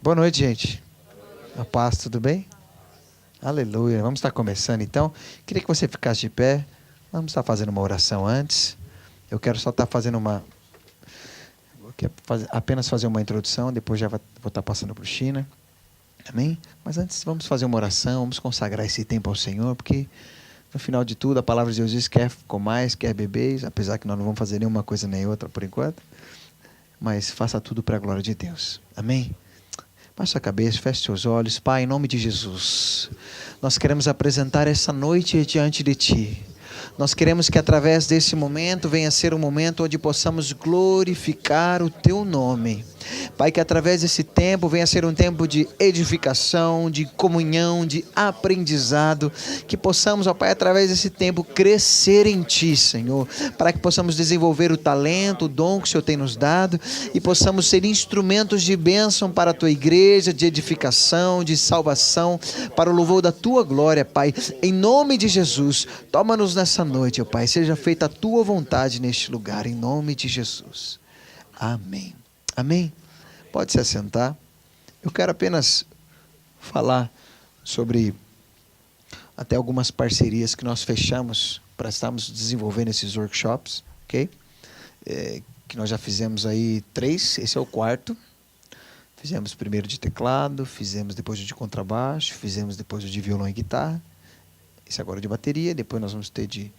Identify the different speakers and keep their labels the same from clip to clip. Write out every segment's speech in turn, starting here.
Speaker 1: Boa noite, gente. A paz, tudo bem? Aleluia. Vamos estar começando então. Queria que você ficasse de pé. Vamos estar fazendo uma oração antes. Eu quero só estar fazendo apenas fazer uma introdução, depois já vou estar passando para o China. Amém? Mas antes vamos fazer uma oração, vamos consagrar esse tempo ao Senhor, porque no final de tudo a palavra de Deus diz: quer comais, quer bebeis, apesar que nós não vamos fazer nenhuma coisa nem outra por enquanto, mas faça tudo para a glória de Deus. Amém? Baixe a cabeça, feche seus olhos. Pai, em nome de Jesus, nós queremos apresentar essa noite diante de Ti. Nós queremos que através desse momento venha a ser um momento onde possamos glorificar o Teu nome. Pai, que através desse tempo venha a ser um tempo de edificação, de comunhão, de aprendizado, que possamos, ó Pai, através desse tempo crescer em Ti, Senhor, para que possamos desenvolver o talento, o dom que o Senhor tem nos dado e possamos ser instrumentos de bênção para a Tua igreja, de edificação, de salvação, para o louvor da Tua glória, Pai. Em nome de Jesus, toma-nos nessa noite, ó Pai, seja feita a Tua vontade neste lugar, em nome de Jesus. Amém. Amém? Pode se assentar. Eu quero apenas falar sobre até algumas parcerias que nós fechamos para estarmos desenvolvendo esses workshops, ok? Que nós já fizemos aí 3, esse é o 4º. Fizemos primeiro de teclado, fizemos depois o de contrabaixo, fizemos depois o de violão e guitarra. Esse agora é de bateria, depois nós vamos ter de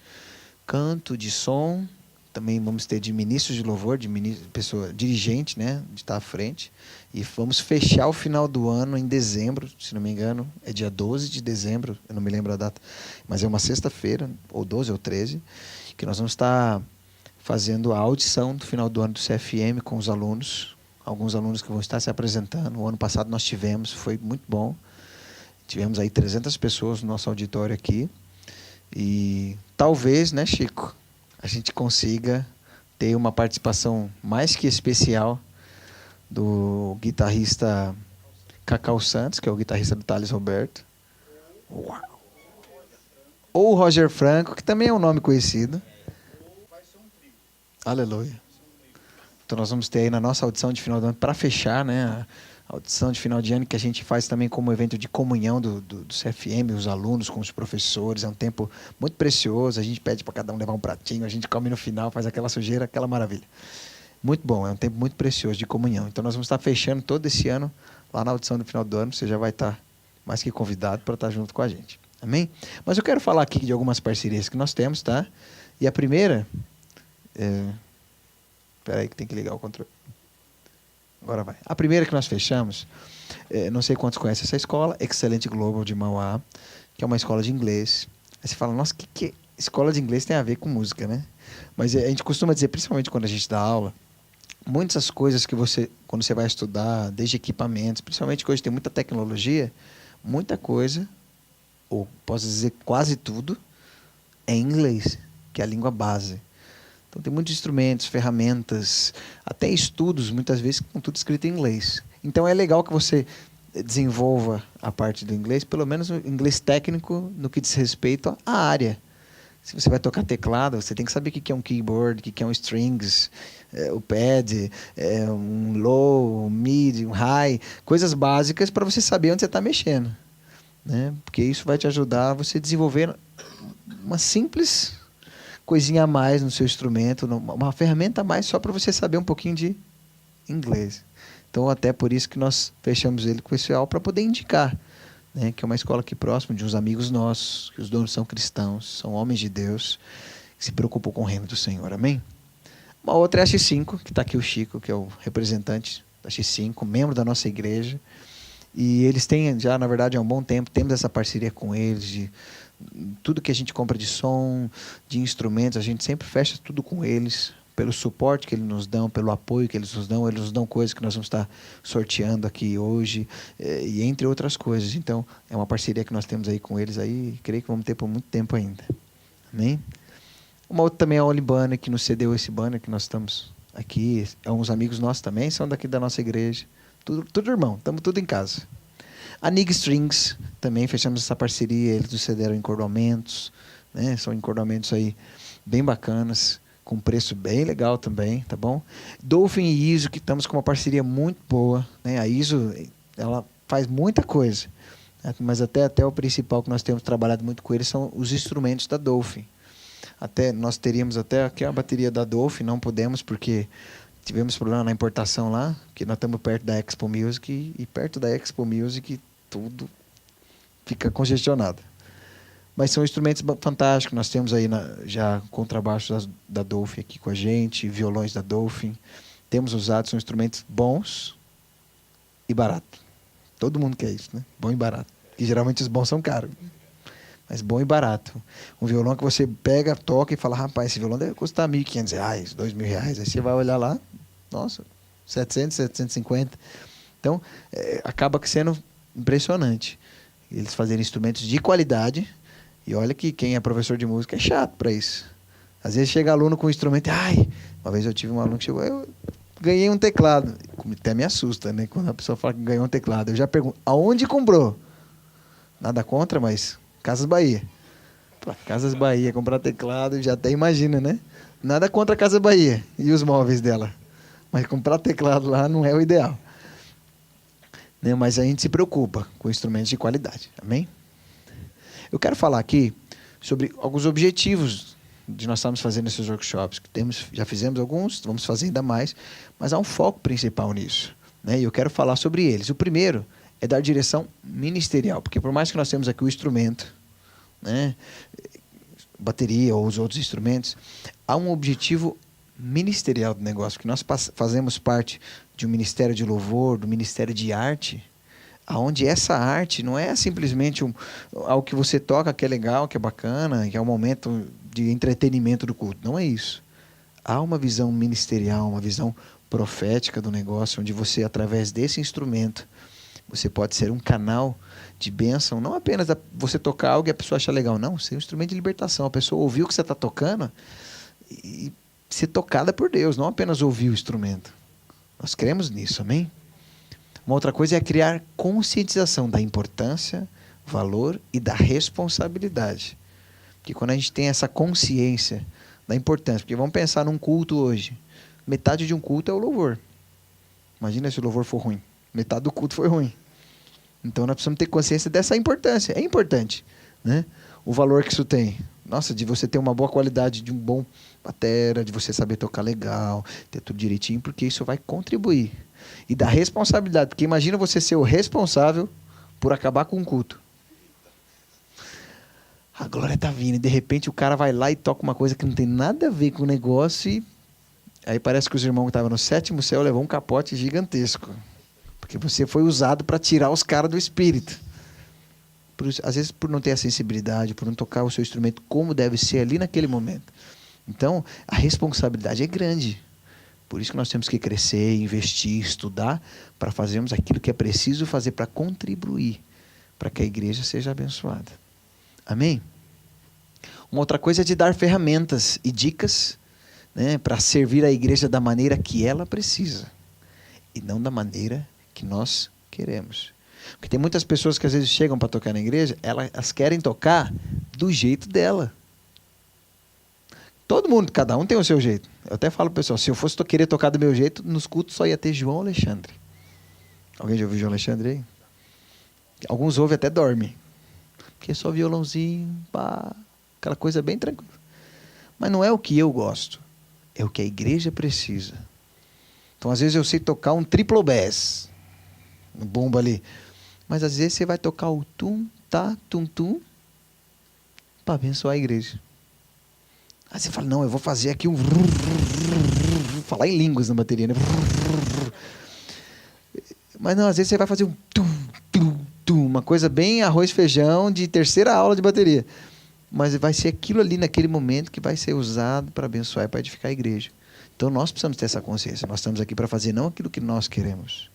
Speaker 1: canto, de som. Também vamos ter de ministros de louvor, de pessoa dirigente, né, de estar à frente. E vamos fechar o final do ano em dezembro, se não me engano, é dia 12 de dezembro, eu não me lembro a data, mas é uma sexta-feira, ou 12 ou 13, que nós vamos estar fazendo a audição do final do ano do CFM com os alunos, alguns alunos que vão estar se apresentando. O ano passado nós tivemos, foi muito bom. Tivemos aí 300 pessoas no nosso auditório aqui. E talvez, né, Chico, a gente consiga ter uma participação mais que especial do guitarrista Cacau Santos, que é o guitarrista do Thales Roberto. Uau. Ou o Roger Franco, que também é um nome conhecido. Aleluia. Então nós vamos ter aí na nossa audição de final do ano, para fechar, né, a audição de final de ano, que a gente faz também como evento de comunhão do CFM, os alunos com os professores. É um tempo muito precioso. A gente pede para cada um levar um pratinho, a gente come no final, faz aquela sujeira, aquela maravilha. Muito bom, é um tempo muito precioso de comunhão. Então nós vamos estar fechando todo esse ano, lá na audição do final do ano. Você já vai estar mais que convidado para estar junto com a gente. Amém? Mas eu quero falar aqui de algumas parcerias que nós temos, tá? E a primeira... Espera aí que tem que ligar o controle. Agora vai. A primeira que nós fechamos, não sei quantos conhecem essa escola, Excelente Global de Mauá, que é uma escola de inglês. Aí você fala, nossa, que escola de inglês tem a ver com música, né? Mas a gente costuma dizer, principalmente quando a gente dá aula, muitas coisas que você, quando você vai estudar, desde equipamentos, principalmente que hoje tem muita tecnologia, muita coisa, ou posso dizer quase tudo, é em inglês, que é a língua base. Então tem muitos instrumentos, ferramentas, até estudos, muitas vezes, que estão tudo escrito em inglês. Então é legal que você desenvolva a parte do inglês, pelo menos o inglês técnico, no que diz respeito à área. Se você vai tocar teclado, você tem que saber o que é um keyboard, o que é um strings, o pad, um low, um mid, um high, coisas básicas para você saber onde você está mexendo, né? Porque isso vai te ajudar a você desenvolver uma simples coisinha a mais no seu instrumento, uma ferramenta a mais só para você saber um pouquinho de inglês. Então, até por isso que nós fechamos ele com esse aula, para poder indicar, né, que é uma escola aqui próximo de uns amigos nossos, que os donos são cristãos, são homens de Deus, que se preocupam com o reino do Senhor. Amém? Uma outra é a X5, que está aqui o Chico, que é o representante da X5, membro da nossa igreja. E eles têm já, na verdade, há um bom tempo, temos essa parceria com eles, de tudo que a gente compra de som, de instrumentos, a gente sempre fecha tudo com eles, pelo suporte que eles nos dão, pelo apoio que eles nos dão coisas que nós vamos estar sorteando aqui hoje, e entre outras coisas. Então, é uma parceria que nós temos aí com eles, aí, creio que vamos ter por muito tempo ainda. Amém? Uma outra também é a Oli Banner, que nos cedeu esse banner que nós estamos aqui, é uns amigos nossos também, são daqui da nossa igreja, tudo irmão, estamos tudo em casa. A Nig Strings, também fechamos essa parceria, eles nos cederam encordoamentos, né? São encordoamentos aí bem bacanas, com preço bem legal também, tá bom? Dolphin e ISO, que estamos com uma parceria muito boa, né? A ISO Ela faz muita coisa. Mas até o principal que nós temos trabalhado muito com eles são os instrumentos da Dolphin. Nós teríamos até aqui a bateria da Dolphin, não podemos porque tivemos problema na importação lá, que nós estamos perto da Expo Music e perto da Expo Music tudo fica congestionado. Mas são instrumentos fantásticos. Nós temos aí já contrabaixos da Dolphin aqui com a gente, violões da Dolphin. Temos usado, são instrumentos bons e baratos. Todo mundo quer isso, né? Bom e barato. E geralmente os bons são caros. Mas bom e barato. Um violão que você pega, toca e fala, rapaz, esse violão deve custar R$1.500, R$2.000. Aí você vai olhar lá, nossa, 700, 750. Então, acaba sendo impressionante. Eles fazerem instrumentos de qualidade. E olha que quem é professor de música é chato para isso. Às vezes chega aluno com um instrumento e, uma vez eu tive um aluno que chegou, eu ganhei um teclado. Até me assusta, né? Quando a pessoa fala que ganhou um teclado. Eu já pergunto, aonde comprou? Nada contra, mas Casas Bahia. Casas Bahia, comprar teclado, já até imagina, né? Nada contra a Casa Bahia e os móveis dela. Mas comprar teclado lá não é o ideal. Né? Mas a gente se preocupa com instrumentos de qualidade. Amém? Eu quero falar aqui sobre alguns objetivos de nós estamos fazendo esses workshops. Já fizemos alguns, vamos fazer ainda mais, mas há um foco principal nisso. Né? E eu quero falar sobre eles. O primeiro é dar direção ministerial, porque por mais que nós temos aqui o instrumento, né, bateria ou os outros instrumentos, há um objetivo ministerial do negócio, que nós fazemos parte de um ministério de louvor, do ministério de arte, aonde essa arte não é simplesmente algo que você toca que é legal, que é bacana, que é um momento de entretenimento do culto. Não é isso. Há uma visão ministerial, uma visão profética do negócio, onde você, através desse instrumento, você pode ser um canal de bênção, não apenas você tocar algo e a pessoa achar legal, não, ser um instrumento de libertação. A pessoa ouvir o que você está tocando e ser tocada por Deus, não apenas ouvir o instrumento. Nós cremos nisso, amém? Uma outra coisa é criar conscientização da importância, valor e da responsabilidade. Porque quando a gente tem essa consciência da importância, porque vamos pensar num culto hoje, metade de um culto é o louvor. Imagina se o louvor for ruim. Metade do culto foi ruim. Então nós precisamos ter consciência dessa importância. É importante, né? O valor que isso tem. Nossa, de você ter uma boa qualidade, de um bom batera, de você saber tocar legal, ter tudo direitinho, porque isso vai contribuir. E da responsabilidade, porque imagina você ser o responsável por acabar com um culto. A glória está vindo e de repente o cara vai lá e toca uma coisa que não tem nada a ver com o negócio e aí parece que os irmãos que estavam no sétimo céu levou um capote gigantesco. Porque você foi usado para tirar os caras do espírito. Às vezes por não ter a sensibilidade, por não tocar o seu instrumento como deve ser ali naquele momento. Então, a responsabilidade é grande. Por isso que nós temos que crescer, investir, estudar, para fazermos aquilo que é preciso fazer para contribuir, para que a igreja seja abençoada. Amém? Uma outra coisa é de dar ferramentas e dicas, né, para servir a igreja da maneira que ela precisa. E não da maneira que nós queremos. Porque tem muitas pessoas que às vezes chegam para tocar na igreja, elas querem tocar do jeito dela. Todo mundo, cada um tem o seu jeito. Eu até falo pro pessoal, se eu fosse querer tocar do meu jeito, nos cultos só ia ter João Alexandre. Alguém já ouviu João Alexandre aí? Alguns ouvem até dorme. Porque é só violãozinho, pá, aquela coisa bem tranquila. Mas não é o que eu gosto. É o que a igreja precisa. Então, às vezes, eu sei tocar um triplo bass. Um bombo ali. Mas, às vezes, você vai tocar o tum, tá, tum, tum, para abençoar a igreja. Aí você fala, não, eu vou fazer aqui um... falar em línguas na bateria, né? Mas não, às vezes você vai fazer um... uma coisa bem arroz e feijão de terceira aula de bateria. Mas vai ser aquilo ali naquele momento que vai ser usado para abençoar e para edificar a igreja. Então nós precisamos ter essa consciência. Nós estamos aqui para fazer não aquilo que nós queremos,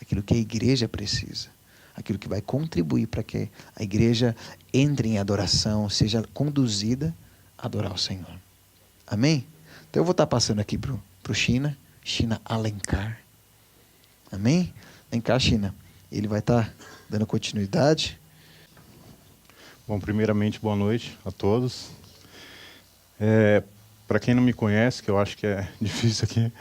Speaker 1: aquilo que a igreja precisa. Aquilo que vai contribuir para que a igreja entre em adoração, seja conduzida a adorar o Senhor. Amém? Então eu vou estar passando aqui para o China Alencar. Amém? Vem cá, China. Ele vai estar dando continuidade.
Speaker 2: Bom, primeiramente, boa noite a todos. Para quem não me conhece, que eu acho que é difícil aqui,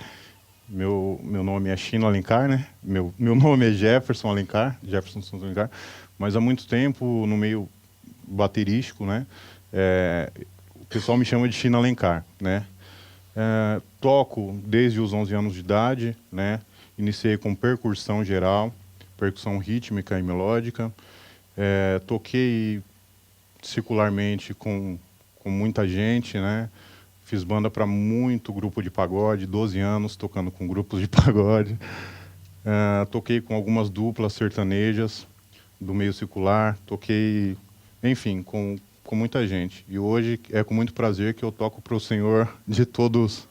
Speaker 2: Meu nome é Chino Alencar, né? Meu nome é Jefferson Alencar, Jefferson Santos Alencar, mas há muito tempo no meio baterístico, né? O pessoal me chama de Chino Alencar, né? Toco desde os 11 anos de idade, né? Iniciei com percussão geral, percussão rítmica e melódica. Toquei circularmente com muita gente, né? Fiz banda para muito grupo de pagode, 12 anos tocando com grupos de pagode. Toquei com algumas duplas sertanejas do meio circular, toquei, enfim, com muita gente. E hoje é com muito prazer que eu toco para o Senhor de todos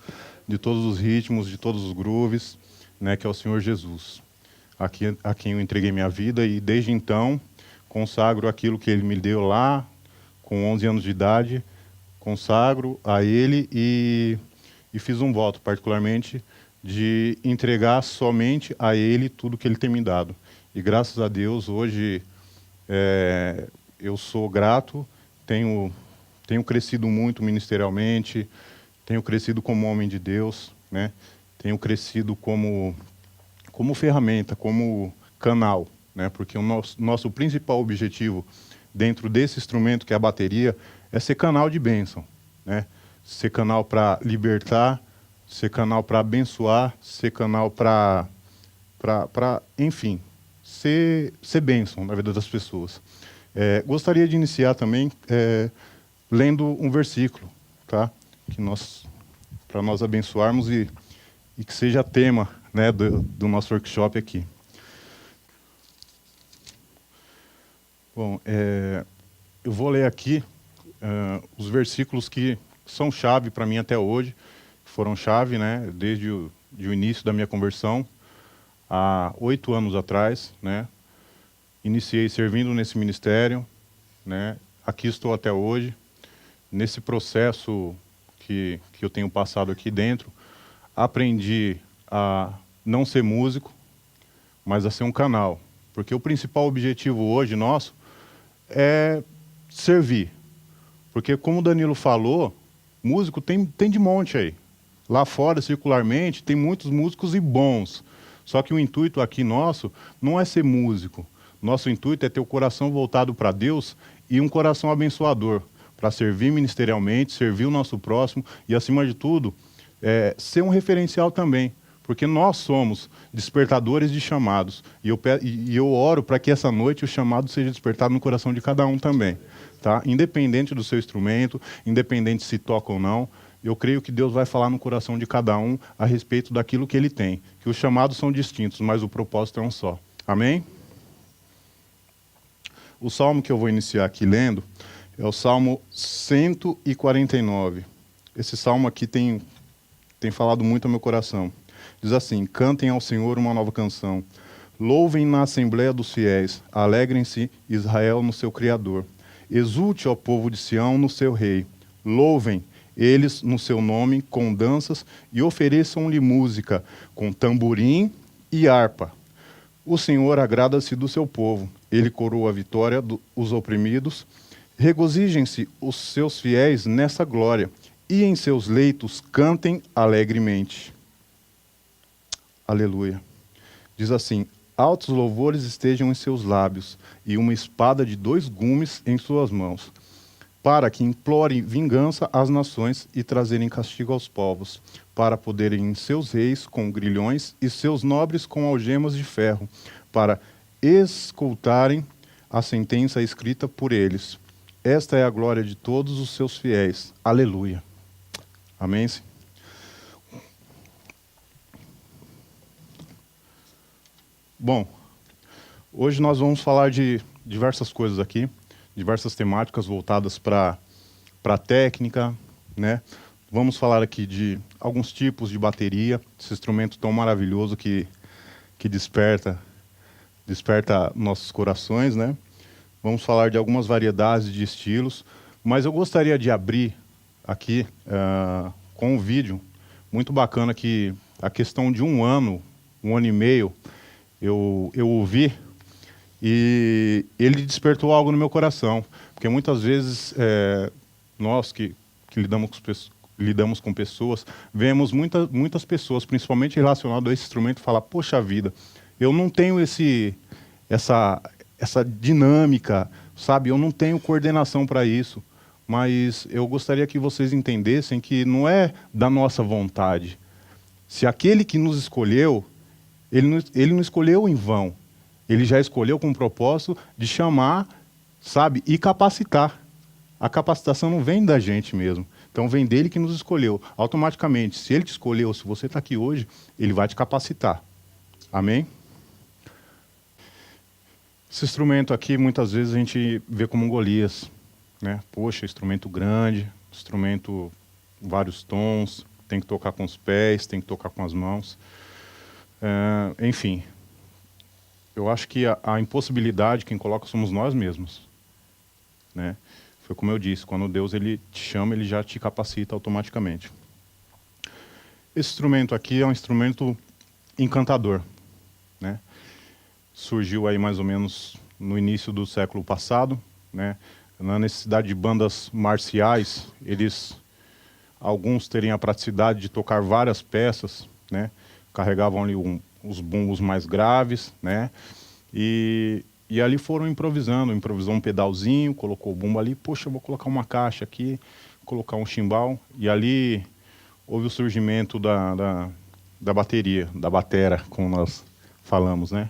Speaker 2: os ritmos, de todos os grooves, né, que é o Senhor Jesus, a quem eu entreguei minha vida, e desde então consagro aquilo que Ele me deu lá, com 11 anos de idade, consagro a Ele e fiz um voto, particularmente, de entregar somente a Ele tudo que Ele tem me dado. E graças a Deus, hoje, eu sou grato, tenho crescido muito ministerialmente, tenho crescido como homem de Deus, né? Tenho crescido como ferramenta, como canal, né? Porque o nosso principal objetivo dentro desse instrumento, que é a bateria, é ser canal de bênção, né? Ser canal para libertar, ser canal para abençoar, ser canal para enfim, ser bênção na vida das pessoas. Gostaria de iniciar também lendo um versículo, tá? Para nós abençoarmos e que seja tema, né, do nosso workshop aqui. Bom, eu vou ler aqui os versículos que são chave para mim até hoje, foram chave, né, desde o início da minha conversão, há 8 anos atrás, né? Iniciei servindo nesse ministério, né? Aqui estou até hoje. Nesse processo que eu tenho passado aqui dentro, aprendi a não ser músico, mas a ser um canal. Porque o principal objetivo hoje nosso é servir. Porque, como o Danilo falou, músico tem de monte aí. Lá fora, circularmente, tem muitos músicos e bons. Só que o intuito aqui nosso não é ser músico. Nosso intuito é ter o coração voltado para Deus e um coração abençoador, para servir ministerialmente, servir o nosso próximo e, acima de tudo, ser um referencial também. Porque nós somos despertadores de chamados. E eu oro para que essa noite o chamado seja despertado no coração de cada um também. Tá? Independente do seu instrumento, independente se toca ou não, eu creio que Deus vai falar no coração de cada um a respeito daquilo que ele tem. Que os chamados são distintos, mas o propósito é um só. Amém? O salmo que eu vou iniciar aqui lendo é o Salmo 149. Esse salmo aqui tem falado muito ao meu coração. Diz assim: cantem ao Senhor uma nova canção. Louvem na assembleia dos fiéis. Alegrem-se, Israel, no seu Criador. Exulte, ó povo de Sião, no seu rei. Louvem eles no seu nome com danças e ofereçam-lhe música com tamborim e harpa. O Senhor agrada-se do seu povo. Ele coroa a vitória dos oprimidos. Regozijem-se os seus fiéis nessa glória e em seus leitos cantem alegremente. Aleluia. Diz assim: altos louvores estejam em seus lábios e uma espada de 2 gumes em suas mãos, para que implorem vingança às nações e trazerem castigo aos povos, para poderem em seus reis com grilhões e seus nobres com algemas de ferro, para escutarem a sentença escrita por eles. Esta é a glória de todos os seus fiéis. Aleluia. Amém? Bom, hoje nós vamos falar de diversas coisas aqui, diversas temáticas voltadas para a técnica, né? Vamos falar aqui de alguns tipos de bateria, esse instrumento tão maravilhoso que desperta nossos corações, né? Vamos falar de algumas variedades de estilos, mas eu gostaria de abrir aqui com um vídeo muito bacana que a questão de um ano e meio, eu ouvi e ele despertou algo no meu coração, porque muitas vezes nós que lidamos lidamos com pessoas, vemos muitas pessoas, principalmente relacionadas a esse instrumento, falar, poxa vida, eu não tenho essa dinâmica, sabe? Eu não tenho coordenação para isso, mas eu gostaria que vocês entendessem que não é da nossa vontade. Se aquele que nos escolheu, ele não escolheu em vão. Ele já escolheu com o propósito de chamar, sabe, e capacitar. A capacitação não vem da gente mesmo. Então vem dele que nos escolheu. Automaticamente, se ele te escolheu, se você está aqui hoje, ele vai te capacitar. Amém? Esse instrumento aqui, muitas vezes a gente vê como um Golias, né? Poxa, instrumento grande, instrumento vários tons, tem que tocar com os pés, tem que tocar com as mãos. Enfim, eu acho que a impossibilidade quem coloca somos nós mesmos, né? Foi como eu disse, quando Deus ele te chama, ele já te capacita automaticamente. Esse instrumento aqui é um instrumento encantador, né? Surgiu aí mais ou menos no início do século passado, né? Na necessidade de bandas marciais, alguns teriam a praticidade de tocar várias peças, né? Carregavam ali os bumbos mais graves, né? E ali foram improvisou um pedalzinho, colocou o bumbo ali, poxa, eu vou colocar uma caixa aqui, colocar um chimbal, e ali houve o surgimento da bateria, da batera, como nós falamos, né?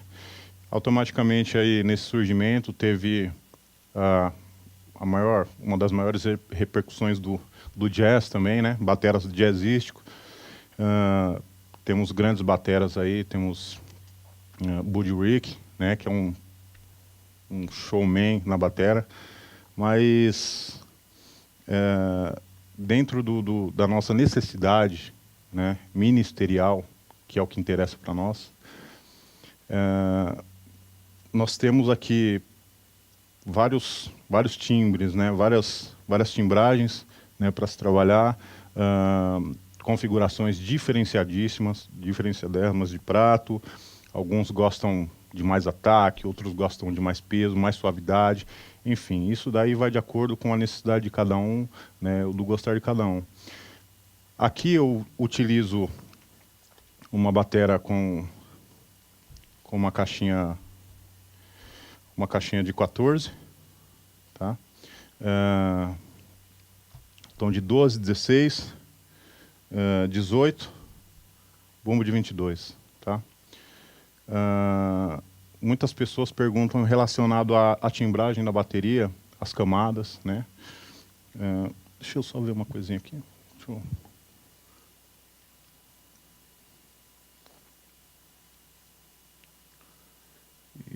Speaker 2: Automaticamente aí nesse surgimento teve uma das maiores repercussões do jazz também, né? Bateras jazzístico. Temos grandes bateras aí, temos Buddy Rick, né? Que é um showman na batera, mas dentro da nossa necessidade, né, ministerial, que é o que interessa para nós, nós temos aqui vários timbres, né, várias timbragens, né, para se trabalhar, configurações diferenciadíssimas de prato. Alguns gostam de mais ataque, outros gostam de mais peso, mais suavidade. Enfim, isso daí vai de acordo com a necessidade de cada um, né, do gostar de cada um. Aqui eu utilizo uma batera com uma caixinha de 14, tá? Então de 12, 16, 18, bumbo de 22, tá? Muitas pessoas perguntam relacionado à timbragem da bateria, as camadas, né? Deixa eu só ver uma coisinha aqui.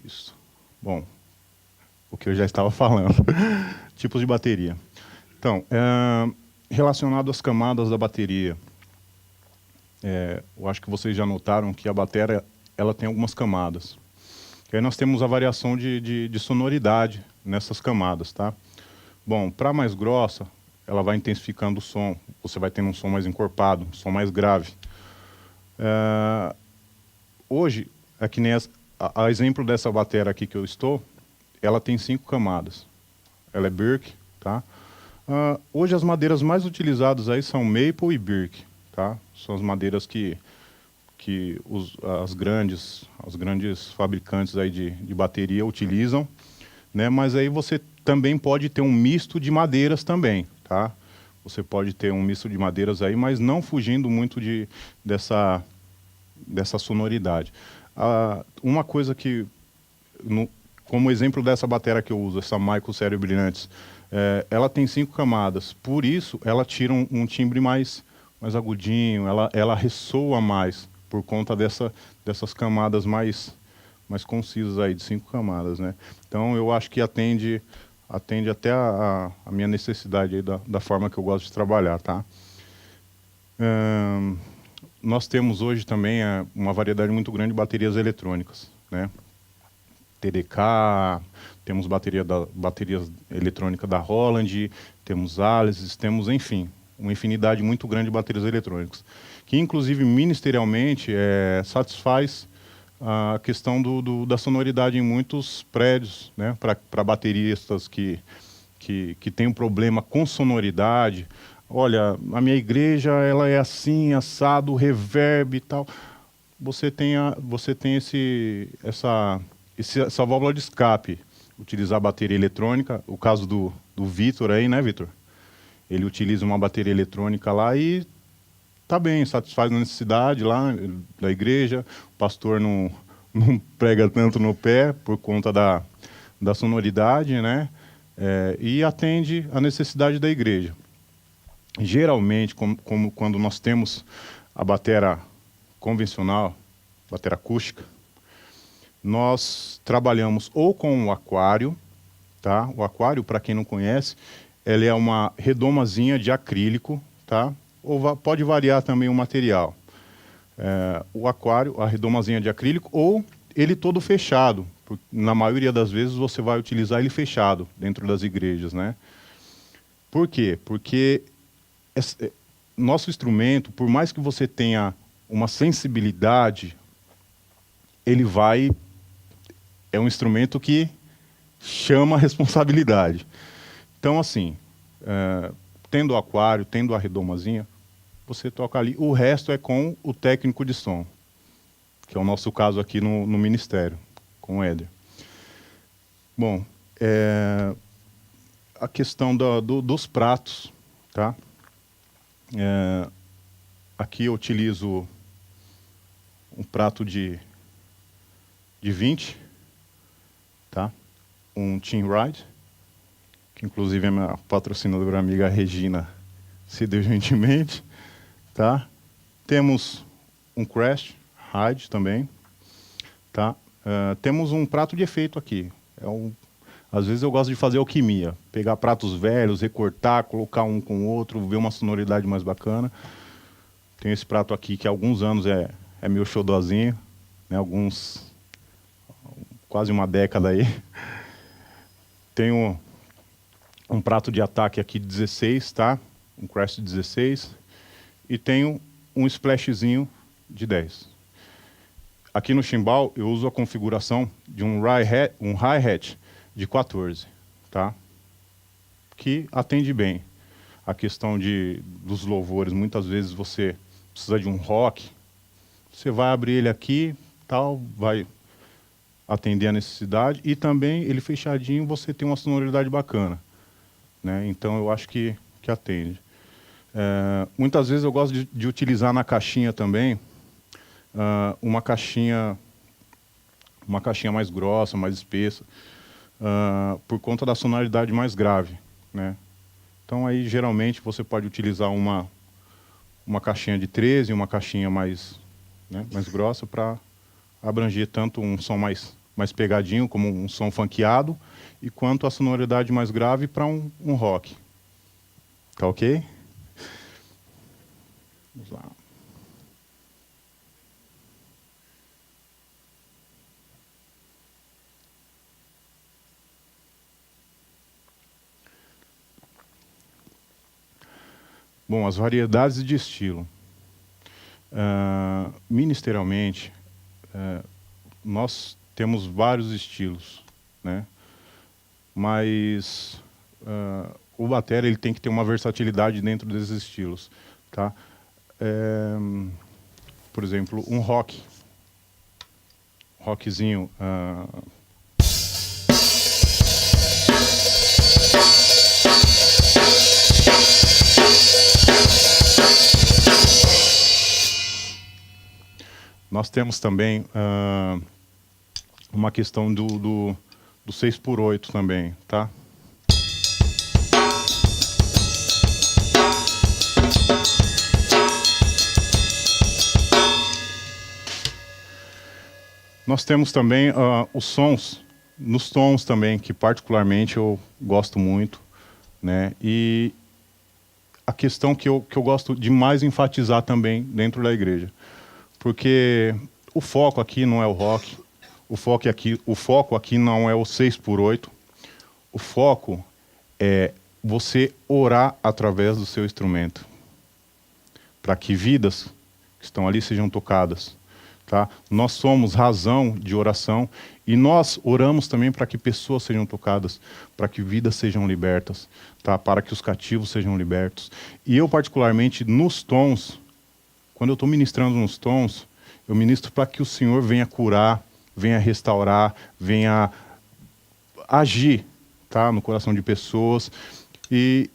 Speaker 2: Isso. Bom, o que eu já estava falando. Tipos de bateria. Então, relacionado às camadas da bateria, eu acho que vocês já notaram que a bateria ela tem algumas camadas. E aí nós temos a variação de sonoridade nessas camadas, tá? Bom, para mais grossa, ela vai intensificando o som. Você vai tendo um som mais encorpado, um som mais grave. Hoje, é que nem a exemplo dessa bateria aqui que eu estou, ela tem 5 camadas. Ela é Birk, tá? Hoje as madeiras mais utilizadas aí são Maple e Birk, tá? São as madeiras que as grandes fabricantes aí de bateria utilizam, né? Mas aí você também pode ter um misto de madeiras também, tá? Você pode ter um misto de madeiras aí, mas não fugindo muito dessa sonoridade. Uma coisa que, como exemplo dessa bateria que eu uso, essa Michael Série Brilhantes, ela tem 5 camadas, por isso ela tira um timbre mais agudinho, ela ressoa mais, por conta dessas camadas mais concisas aí, de 5 camadas, né? Então eu acho que atende até a minha necessidade aí da forma que eu gosto de trabalhar, tá? Nós temos hoje também uma variedade muito grande de baterias eletrônicas, né? TDK, temos baterias eletrônicas da Roland, temos Alesis, temos, enfim, uma infinidade muito grande de baterias eletrônicas, que inclusive ministerialmente satisfaz a questão da sonoridade em muitos prédios, né? Para bateristas que tem um problema com sonoridade, olha, a minha igreja ela é assim, assado, reverb e tal. Você tem essa válvula de escape. Utilizar bateria eletrônica. O caso do Vitor aí, né, Vitor? Ele utiliza uma bateria eletrônica lá e tá bem, satisfaz a necessidade lá da igreja. O pastor não prega tanto no pé por conta da sonoridade, né? E atende a necessidade da igreja. Geralmente, como quando nós temos a bateria convencional, bateria acústica, nós trabalhamos ou com o aquário, tá? O aquário, para quem não conhece, ele é uma redomazinha de acrílico, tá? Ou pode variar também o material. O aquário, a redomazinha de acrílico, ou ele todo fechado. Na maioria das vezes você vai utilizar ele fechado dentro das igrejas, né? Por quê? Porque nosso instrumento, por mais que você tenha uma sensibilidade, ele é um instrumento que chama a responsabilidade. Então, assim, tendo o aquário, tendo a redomazinha, você toca ali. O resto é com o técnico de som, que é o nosso caso aqui no ministério, com o Éder. Bom, a questão dos pratos, tá? Aqui eu utilizo um prato de 20, tá? Um Team Ride, que inclusive a minha patrocinadora amiga Regina se deu gentilmente, tá? Temos um Crash Ride também, tá? Temos um prato de efeito aqui. Às vezes eu gosto de fazer alquimia, pegar pratos velhos, recortar, colocar um com o outro, ver uma sonoridade mais bacana. Tenho esse prato aqui que há alguns anos é meu xodózinho, né? Quase uma década aí. Tenho um prato de ataque aqui de 16, tá? Um Crash de 16. E tenho um splashzinho de 10. Aqui no chimbal eu uso a configuração de um hi-hat de 14, tá? Que atende bem a questão dos louvores. Muitas vezes você precisa de um rock, você vai abrir ele aqui, tal, vai atender a necessidade, e também ele fechadinho você tem uma sonoridade bacana, né? Então eu acho que atende. Muitas vezes eu gosto de utilizar na caixinha também uma caixinha mais grossa, mais espessa, por conta da sonoridade mais grave, né? Então aí geralmente você pode utilizar uma caixinha de 13, uma caixinha mais grossa, para abranger tanto um som mais pegadinho, como um som funkeado, e quanto a sonoridade mais grave para um rock. Tá ok? Vamos lá. Bom, as variedades de estilo. Ministerialmente, nós temos vários estilos, né? Mas o batera ele tem que ter uma versatilidade dentro desses estilos, tá? Por exemplo, um rockzinho. Nós temos também uma questão do 6x8 também, tá? Nós temos também os sons, nos tons também, que particularmente eu gosto muito, né? E a questão que eu gosto de mais enfatizar também dentro da igreja. Porque o foco aqui não é o rock, o foco aqui não é o 6x8, o foco é você orar através do seu instrumento, para que vidas que estão ali sejam tocadas, tá? Nós somos razão de oração e nós oramos também para que pessoas sejam tocadas, para que vidas sejam libertas, tá? Para que os cativos sejam libertos. E eu, particularmente, nos tons, quando eu estou ministrando nos tons, eu ministro para que o Senhor venha curar, venha restaurar, venha agir, tá? No coração de pessoas. E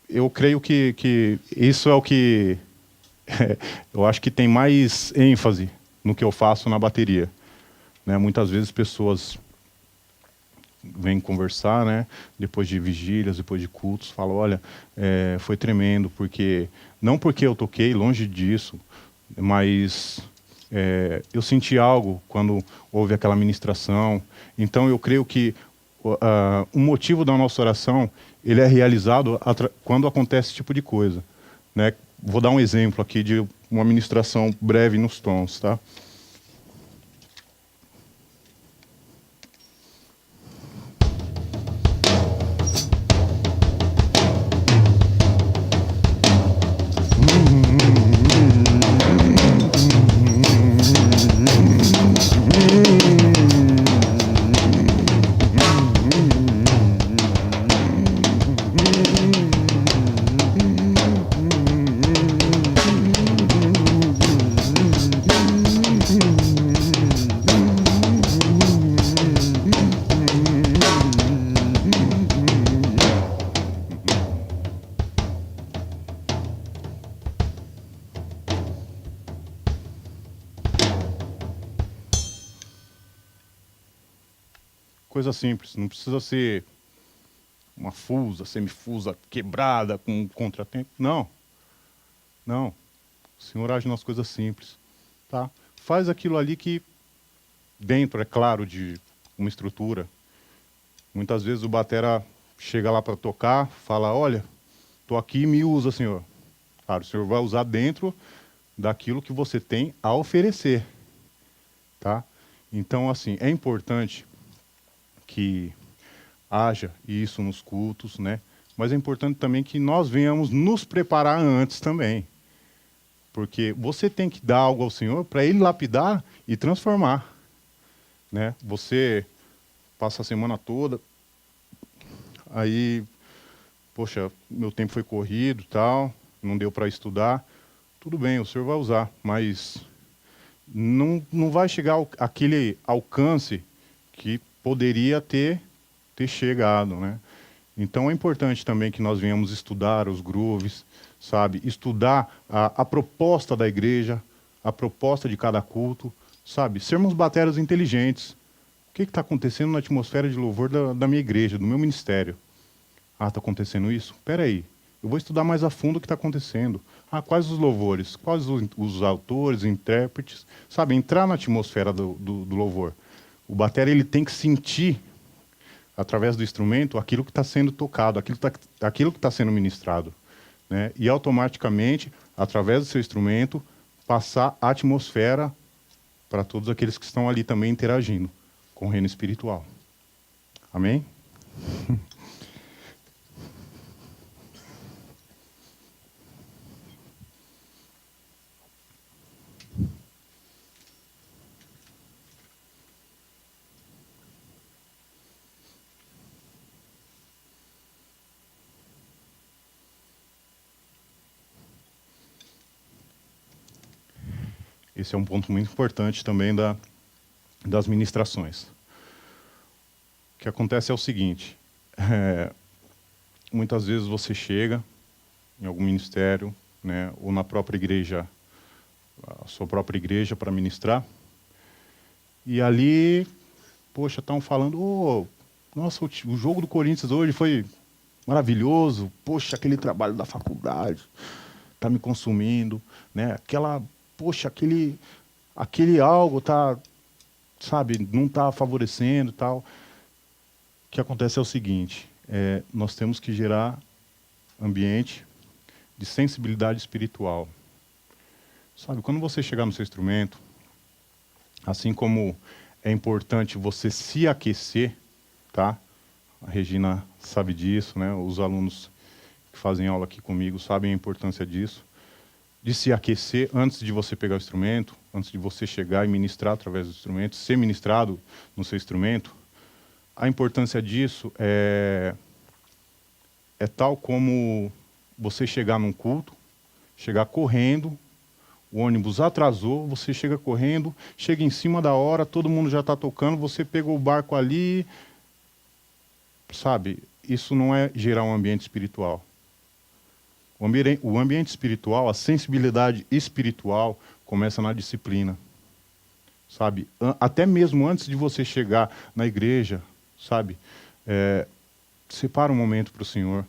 Speaker 2: eu creio que isso é o que eu acho que tem mais ênfase no que eu faço na bateria, né? Muitas vezes pessoas vêm conversar, né? Depois de vigílias, depois de cultos, falam, olha, foi tremendo, porque não porque eu toquei, longe disso, mas eu senti algo quando houve aquela ministração. Então eu creio que o motivo da nossa oração ele é realizado quando acontece esse tipo de coisa, né? Vou dar um exemplo aqui de uma ministração breve nos tons, tá? Coisa simples, não precisa ser uma fusa, semifusa, quebrada, com um contratempo. Não, não. O Senhor age nas coisas simples, tá? Faz aquilo ali que, dentro, é claro, de uma estrutura. Muitas vezes o batera chega lá para tocar, fala, olha, estou aqui e me usa, Senhor. Claro, o Senhor vai usar dentro daquilo que você tem a oferecer, tá? Então, assim, é importante que haja isso nos cultos, né? Mas é importante também que nós venhamos nos preparar antes também. Porque você tem que dar algo ao Senhor para Ele lapidar e transformar, né? Você passa a semana toda, aí, poxa, meu tempo foi corrido e tal, não deu para estudar. Tudo bem, o Senhor vai usar, mas não vai chegar àquele alcance que poderia ter chegado, né? Então é importante também que nós venhamos estudar os grooves, sabe? Estudar a proposta da igreja, a proposta de cada culto, sabe? Sermos bateras inteligentes. O que está acontecendo na atmosfera de louvor da minha igreja, do meu ministério? Ah, está acontecendo isso? Espera aí, eu vou estudar mais a fundo o que está acontecendo. Ah, quais os louvores? Quais os autores, intérpretes? Sabe, entrar na atmosfera do louvor. O batera ele tem que sentir, através do instrumento, aquilo que está sendo tocado, aquilo que está sendo ministrado, né? E automaticamente, através do seu instrumento, passar a atmosfera para todos aqueles que estão ali também interagindo com o reino espiritual. Amém? Esse é um ponto muito importante também das ministrações. O que acontece é o seguinte, muitas vezes você chega em algum ministério, né, ou na própria igreja, a sua própria igreja para ministrar, e ali, poxa, estão falando, oh, nossa, o jogo do Corinthians hoje foi maravilhoso, poxa, aquele trabalho da faculdade está me consumindo, né, poxa, aquele algo tá, sabe, não está favorecendo e tal. O que acontece é o seguinte, nós temos que gerar ambiente de sensibilidade espiritual. Sabe, quando você chegar no seu instrumento, assim como é importante você se aquecer, tá? A Regina sabe disso, né? Os alunos que fazem aula aqui comigo sabem a importância disso. de se aquecer antes de você pegar o instrumento, antes de você chegar e ministrar através do instrumento, ser ministrado no seu instrumento. A importância disso é tal como você chegar num culto, chegar correndo, o ônibus atrasou, você chega correndo, chega em cima da hora, todo mundo já está tocando, você pegou o barco ali, sabe? Isso não é gerar um ambiente espiritual. O ambiente espiritual, a sensibilidade espiritual começa na disciplina, sabe? Até mesmo antes de você chegar na igreja, sabe? Separa um momento para o Senhor,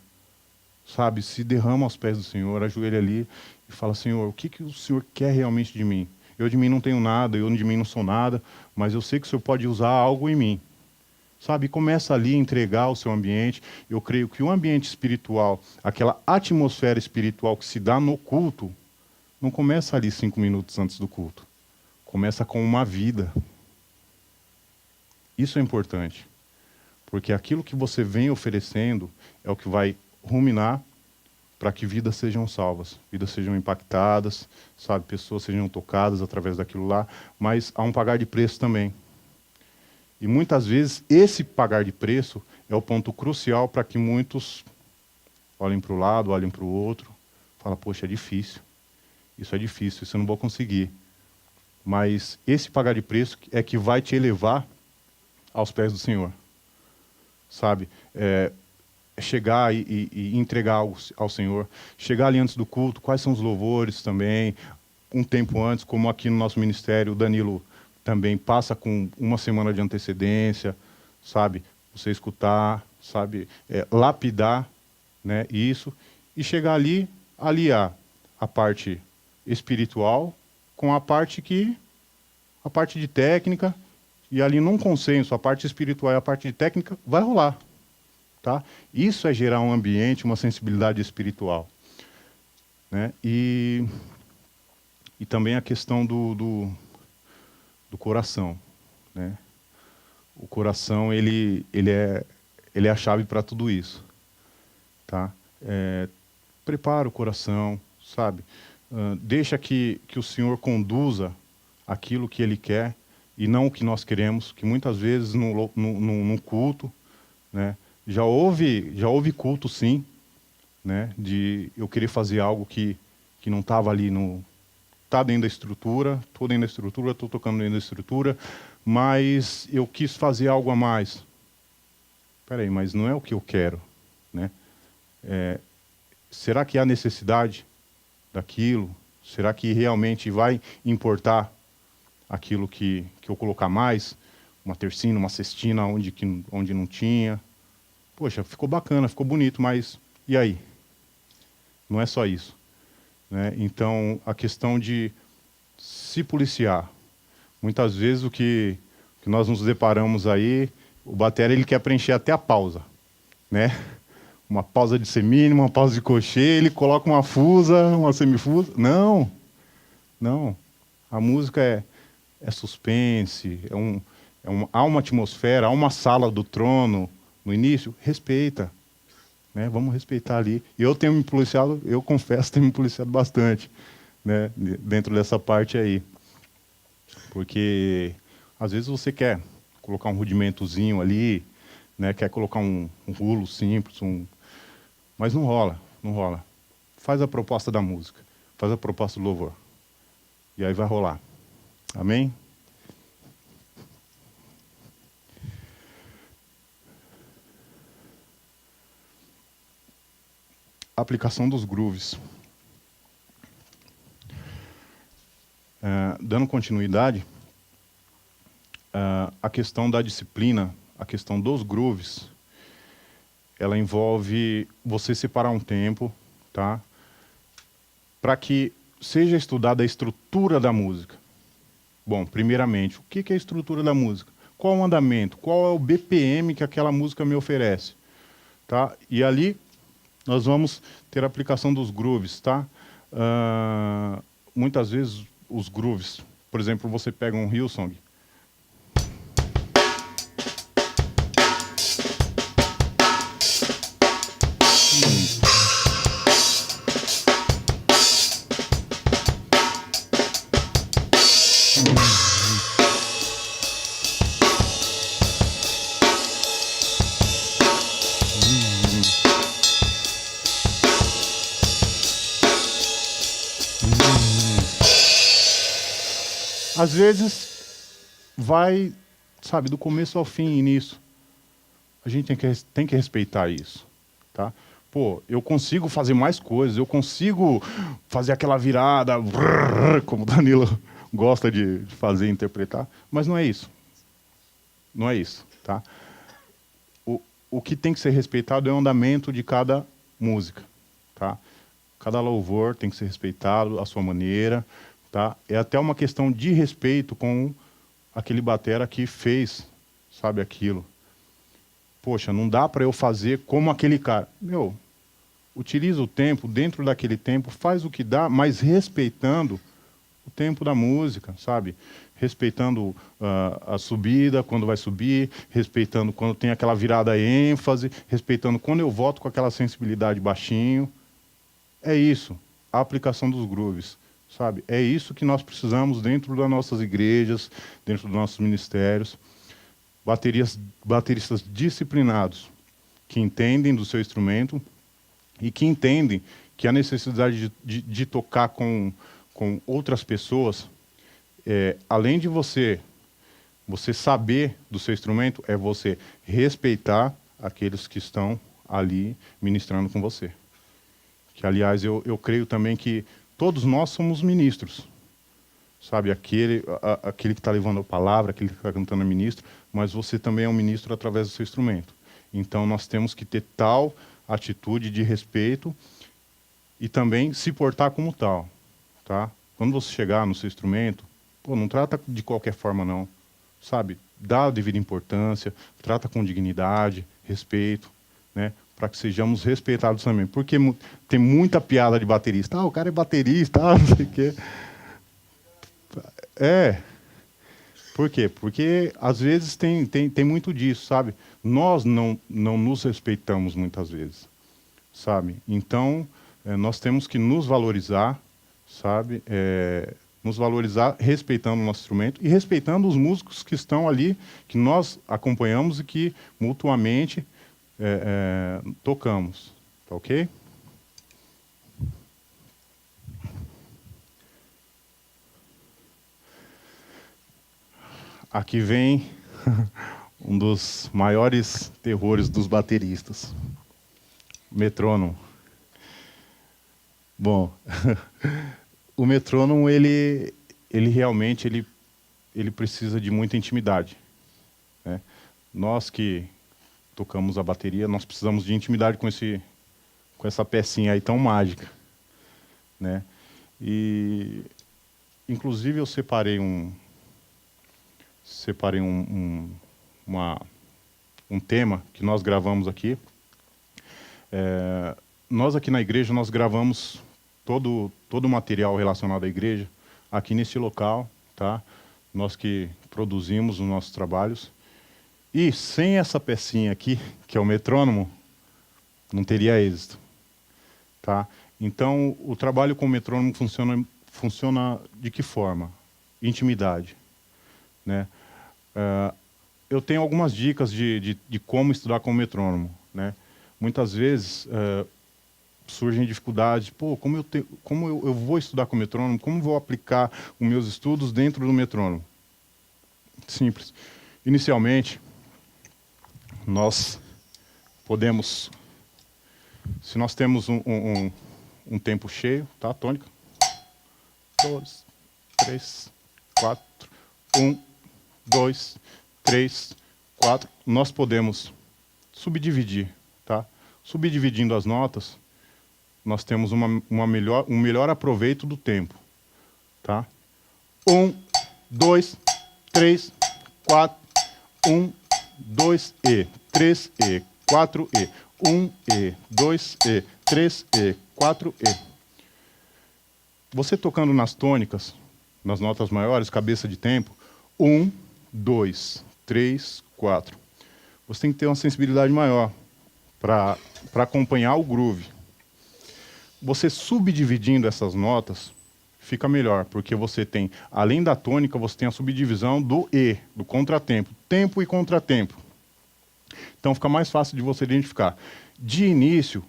Speaker 2: sabe? Se derrama aos pés do Senhor, ajoelha ali e fala: Senhor, o que o Senhor quer realmente de mim? Eu de mim não tenho nada, eu de mim não sou nada, mas eu sei que o Senhor pode usar algo em mim. Sabe, começa ali a entregar o seu ambiente. Eu creio que o ambiente espiritual, aquela atmosfera espiritual que se dá no culto, não começa ali 5 minutos antes do culto. Começa com uma vida. Isso é importante. Porque aquilo que você vem oferecendo é o que vai ruminar para que vidas sejam salvas, vidas sejam impactadas, sabe, pessoas sejam tocadas através daquilo lá, mas há um pagar de preço também. E muitas vezes esse pagar de preço é o ponto crucial para que muitos olhem para o lado, olhem para o outro, falam: poxa, é difícil, isso eu não vou conseguir. Mas esse pagar de preço é que vai te elevar aos pés do Senhor, sabe? Chegar e entregar algo ao Senhor, chegar ali antes do culto, quais são os louvores também, um tempo antes, como aqui no nosso ministério, o Danilo também passa com uma semana de antecedência, sabe? Você escutar, sabe? Lapidar, né? Isso, e chegar ali, aliar a parte espiritual com a parte de técnica, e ali num consenso, a parte espiritual e a parte de técnica vai rolar. Tá? Isso é gerar um ambiente, uma sensibilidade espiritual, né? E também a questão do coração, né? O coração ele é a chave para tudo isso, tá? Prepara o coração, sabe? Deixa que o Senhor conduza aquilo que Ele quer e não o que nós queremos, que muitas vezes no culto, né? Já houve culto, sim, né, de eu querer fazer algo que não estava ali está dentro da estrutura, estou dentro da estrutura, estou tocando dentro da estrutura, mas eu quis fazer algo a mais. Espera aí, mas não é o que eu quero, né? Será que há necessidade daquilo? Será que realmente vai importar aquilo que eu colocar mais? Uma tercina, uma cestina onde não tinha? Poxa, ficou bacana, ficou bonito, mas e aí? Não é só isso, né? Então, a questão de se policiar. Muitas vezes o que nós nos deparamos aí, o batera ele quer preencher até a pausa, né? Uma pausa de semínima, uma pausa de cochê, ele coloca uma fusa, uma semifusa. Não. A música é suspense, há uma atmosfera, há uma sala do trono no início, respeita. Né? Vamos respeitar ali. E eu tenho me policiado, eu confesso, tenho me policiado bastante, né? Dentro dessa parte aí. Porque às vezes você quer colocar um rudimentozinho ali, né? Quer colocar um rulo simples, mas não rola. Faz a proposta da música, faz a proposta do louvor. E aí vai rolar. Amém? Aplicação dos grooves. Dando continuidade, a questão da disciplina, a questão dos grooves, ela envolve você separar um tempo, tá? Para que seja estudada a estrutura da música. Bom, primeiramente, o que é a estrutura da música? Qual é o andamento? Qual é o BPM que aquela música me oferece? Tá? E ali nós vamos ter a aplicação dos grooves, tá? Muitas vezes os grooves, por exemplo, você pega um Hillsong, às vezes, vai, sabe, do começo ao fim nisso. A gente tem que respeitar isso, tá? Pô, eu consigo fazer mais coisas, eu consigo fazer aquela virada, como o Danilo gosta de fazer, interpretar, mas não é isso. Não é isso, tá? O que tem que ser respeitado é o andamento de cada música, tá? Cada louvor tem que ser respeitado, a sua maneira, tá? É até uma questão de respeito com aquele batera que fez, sabe, aquilo. Poxa, não dá para eu fazer como aquele cara. Meu, utiliza o tempo, dentro daquele tempo, faz o que dá, mas respeitando o tempo da música, sabe? Respeitando a subida, quando vai subir, respeitando quando tem aquela virada ênfase, respeitando quando eu volto com aquela sensibilidade baixinho. É isso, a aplicação dos grooves, sabe? É isso que nós precisamos dentro das nossas igrejas, dentro dos nossos ministérios. Bateristas disciplinados, que entendem do seu instrumento e que entendem que a necessidade de tocar com outras pessoas, além de você saber do seu instrumento, é você respeitar aqueles que estão ali ministrando com você. Que, aliás, eu creio também que todos nós somos ministros, sabe? Aquele que está levando a palavra, aquele que está cantando é ministro, mas você também é um ministro através do seu instrumento. Então, nós temos que ter tal atitude de respeito e também se portar como tal, tá? Quando você chegar no seu instrumento, pô, não trata de qualquer forma, não, sabe? Dá a devida importância, trata com dignidade, respeito, né? Para que sejamos respeitados também. Porque tem muita piada de baterista. O cara é baterista, não sei o quê. Por quê? Porque, às vezes, tem muito disso, sabe? Nós não nos respeitamos muitas vezes, sabe? Então, nós temos que nos valorizar, sabe? Nos valorizar respeitando o nosso instrumento e respeitando os músicos que estão ali, que nós acompanhamos e que mutuamente tocamos, tá ok? Aqui vem um dos maiores terrores dos bateristas, metrônomo. Bom, o metrônomo ele realmente ele precisa de muita intimidade, né? Nós que tocamos a bateria, nós precisamos de intimidade com essa pecinha aí tão mágica, né? E inclusive eu separei um tema que nós gravamos aqui. Nós aqui na igreja nós gravamos todo o material relacionado à igreja aqui nesse local, tá? Nós que produzimos os nossos trabalhos. E sem essa pecinha aqui, que é o metrônomo, não teria êxito, tá? Então, o trabalho com o metrônomo funciona de que forma? Intimidade, né? Eu tenho algumas dicas de como estudar com o metrônomo, né? Muitas vezes surgem dificuldades. Pô, como eu vou estudar com o metrônomo? Como vou aplicar os meus estudos dentro do metrônomo? Simples. Inicialmente, nós podemos, se nós temos um tempo cheio, tá, tônica? 2, 3, 4, 1, 2, 3, 4. Nós podemos subdividir, tá? Subdividindo as notas, nós temos um melhor aproveito do tempo, tá? 1, 2, 3, 4, 1, 2 e 3 e 4 e 1 e 2 e 3 e 4 e. Você tocando nas tônicas, nas notas maiores, cabeça de tempo, 1, 2, 3, 4. Você tem que ter uma sensibilidade maior para acompanhar o groove. Você subdividindo essas notas, fica melhor, porque você tem, além da tônica, você tem a subdivisão do E, do contratempo, tempo e contratempo. Então fica mais fácil de você identificar. De início,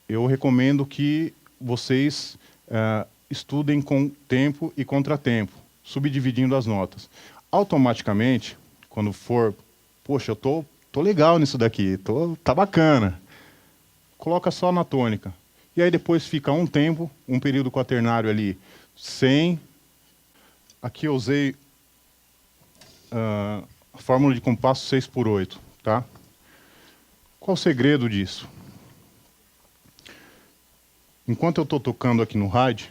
Speaker 2: eu recomendo que vocês estudem com tempo e contratempo, subdividindo as notas. Automaticamente, quando for, poxa, eu tô legal nisso daqui, tá bacana. Coloca só na tônica. E aí depois fica um tempo, um período quaternário ali, sem. Aqui eu usei a fórmula de compasso 6/8, tá? Qual o segredo disso? Enquanto eu estou tocando aqui no rádio,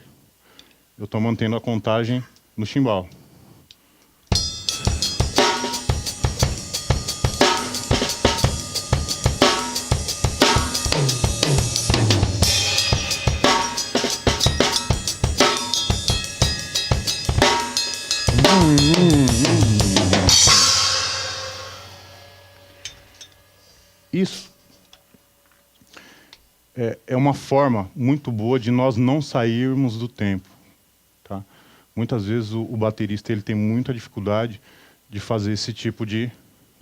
Speaker 2: eu estou mantendo a contagem no chimbal. Isso é uma forma muito boa de nós não sairmos do tempo. Tá? Muitas vezes o baterista ele tem muita dificuldade de fazer esse tipo de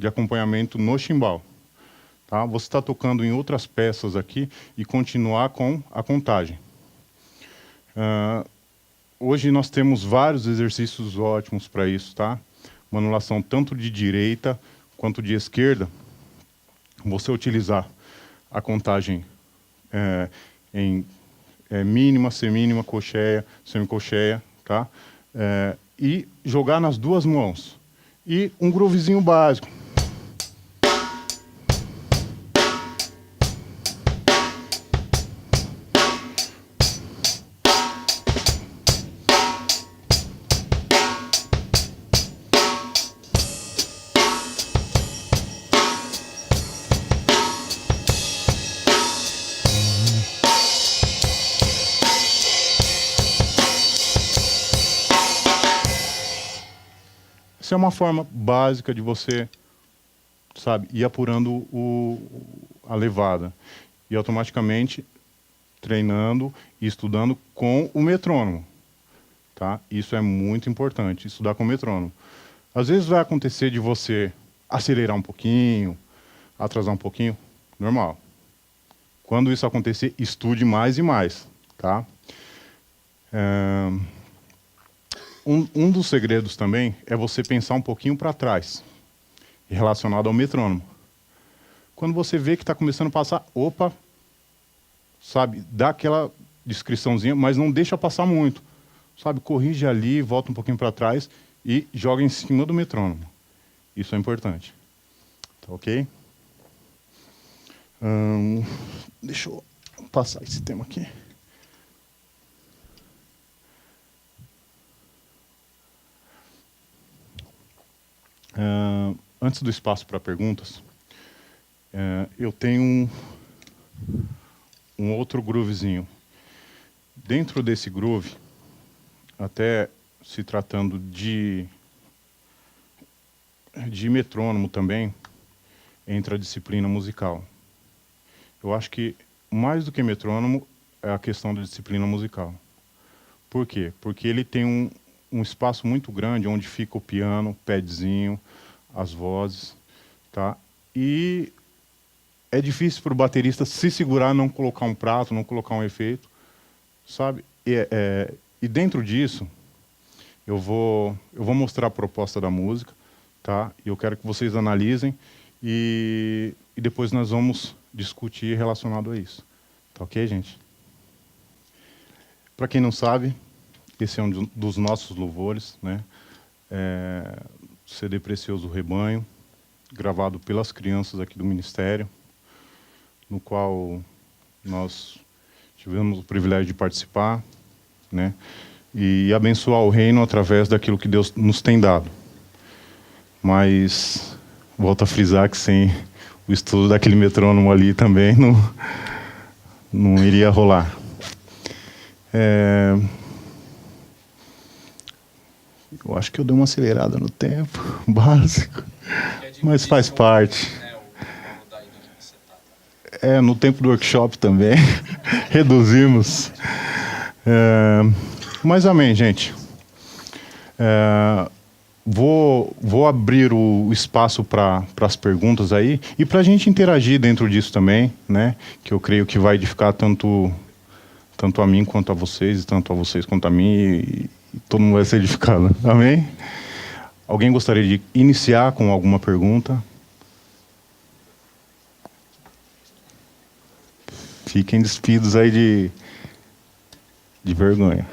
Speaker 2: acompanhamento no chimbal. Tá? Você está tocando em outras peças aqui e continuar com a contagem. Hoje nós temos vários exercícios ótimos para isso. Tá? Uma anulação tanto de direita quanto de esquerda. Você utilizar a contagem em mínima, semínima, colcheia, semicolcheia, tá? E jogar nas duas mãos. E um groovezinho básico. Essa é uma forma básica de você, sabe, ir apurando a levada. E automaticamente treinando e estudando com o metrônomo. Tá? Isso é muito importante, estudar com o metrônomo. Às vezes vai acontecer de você acelerar um pouquinho, atrasar um pouquinho, normal. Quando isso acontecer, estude mais e mais. Tá? Um dos segredos também é você pensar um pouquinho para trás, relacionado ao metrônomo. Quando você vê que está começando a passar, opa, sabe, dá aquela descriçãozinha, mas não deixa passar muito. Sabe, corrige ali, volta um pouquinho para trás e joga em cima do metrônomo. Isso é importante. Tá ok? Deixa eu passar esse tema aqui. Antes do espaço para perguntas, eu tenho um outro groovezinho. Dentro desse groove, até se tratando de metrônomo também, entra a disciplina musical. Eu acho que mais do que metrônomo é a questão da disciplina musical. Por quê? Porque ele tem um espaço muito grande onde fica o piano, o padzinho, as vozes, tá? E é difícil para o baterista se segurar, não colocar um prato, não colocar um efeito, sabe? E dentro disso, eu vou mostrar a proposta da música, tá? E eu quero que vocês analisem e depois nós vamos discutir relacionado a isso. Tá ok, gente? Para quem não sabe, esse é um dos nossos louvores, né? CD Precioso Rebanho, gravado pelas crianças aqui do Ministério, no qual nós tivemos o privilégio de participar, né? E abençoar o reino através daquilo que Deus nos tem dado. Mas, volto a frisar que sem o estudo daquele metrônomo ali também não iria rolar. Eu acho que eu dei uma acelerada no tempo, básico, mas faz parte. No tempo do workshop também, reduzimos. Mas amém, gente. Vou abrir o espaço para as perguntas aí e para a gente interagir dentro disso também, né? Que eu creio que vai edificar tanto a mim quanto a vocês, e tanto a vocês quanto a mim, e todo mundo vai ser edificado. Amém? Alguém gostaria de iniciar com alguma pergunta? Fiquem despidos aí de vergonha.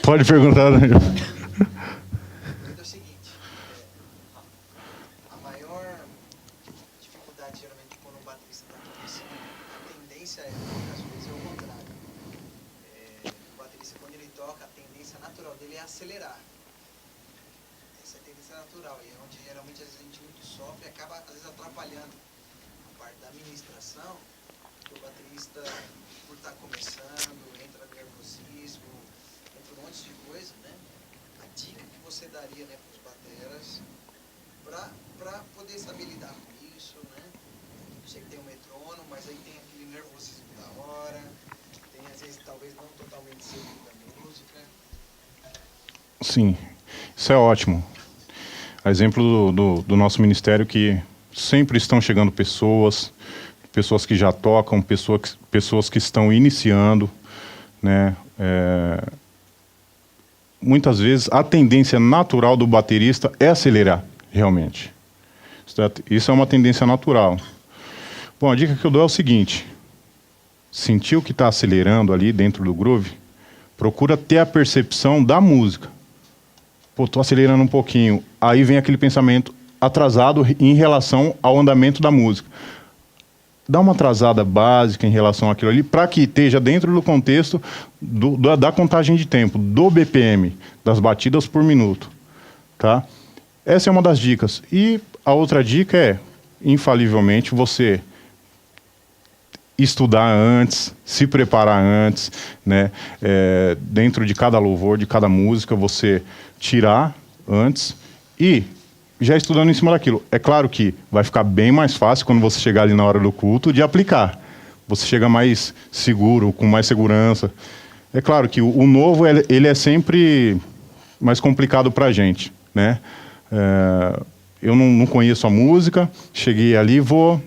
Speaker 2: Pode perguntar, Daniel.
Speaker 1: É o seguinte, a maior dificuldade, geralmente, quando o baterista está começando, a tendência é, às vezes, é o contrário. O baterista, quando ele toca, a tendência natural dele é acelerar. Essa é a tendência natural, e é onde, geralmente, às vezes, a gente muito sofre e acaba, às vezes, atrapalhando a parte da administração, porque o baterista, por estar começando, entra no nervosismo, entra um monte de coisa, né? A dica que você daria, né, para os bateras para poder saber lidar com isso, né? Eu sei que tem um metrônomo, mas aí tem aquele nervosismo da hora, tem às vezes talvez não totalmente seguro da música.
Speaker 2: Sim, isso é ótimo. A exemplo do nosso ministério, que sempre estão chegando pessoas que já tocam, pessoas que estão iniciando, né? Muitas vezes a tendência natural do baterista é acelerar, realmente. Isso é uma tendência natural. Bom, a dica que eu dou é o seguinte: sentiu que está acelerando ali dentro do groove, procura ter a percepção da música. Pô, estou acelerando um pouquinho. Aí vem aquele pensamento atrasado em relação ao andamento da música. Dá uma atrasada básica em relação àquilo ali, para que esteja dentro do contexto da contagem de tempo, do BPM, das batidas por minuto. Tá? Essa é uma das dicas. E a outra dica é, infalivelmente, você estudar antes, se preparar antes, né? Dentro de cada louvor, de cada música, você tirar antes e já estudando em cima daquilo. É claro que vai ficar bem mais fácil quando você chegar ali na hora do culto de aplicar. Você chega mais seguro, com mais segurança. É claro que o novo, ele é sempre mais complicado para a gente, né? Eu não conheço a música, cheguei ali e vou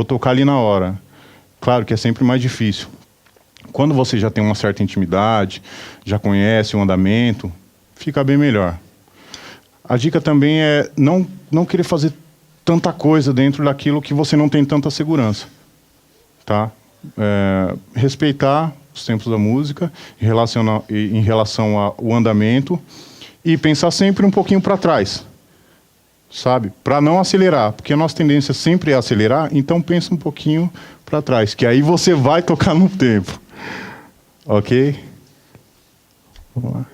Speaker 2: tocar ali na hora. Claro que é sempre mais difícil. Quando você já tem uma certa intimidade, já conhece o andamento, fica bem melhor. A dica também é não querer fazer tanta coisa dentro daquilo que você não tem tanta segurança. Tá? Respeitar os tempos da música em relação ao andamento e pensar sempre um pouquinho para trás, sabe? Para não acelerar, porque a nossa tendência sempre é acelerar, então pensa um pouquinho para trás, que aí você vai tocar no tempo. Ok? Vamos lá.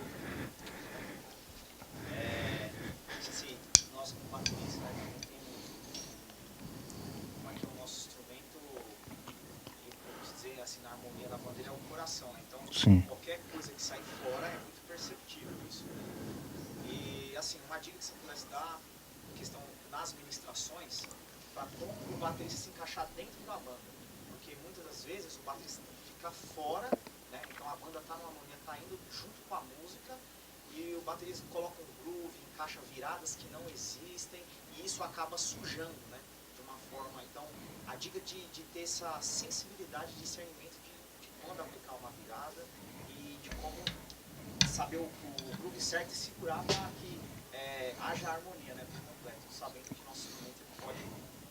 Speaker 2: Sim.
Speaker 3: Qualquer coisa que sai fora é muito perceptível isso. E assim, uma dica que você pudesse dar, questão nas ministrações, para como o baterista se encaixar dentro da banda. Porque muitas das vezes o baterista fica fora, né? Então a banda está numa harmonia, está indo junto com a música, e o baterista coloca um groove, encaixa viradas que não existem, e isso acaba sujando, né? De uma forma. Então, a dica de ter essa sensibilidade de discernimento de quando aplicar uma virada e de como saber o groove certo e segurar para que haja harmonia, né, por completo, sabendo que nosso instrumento pode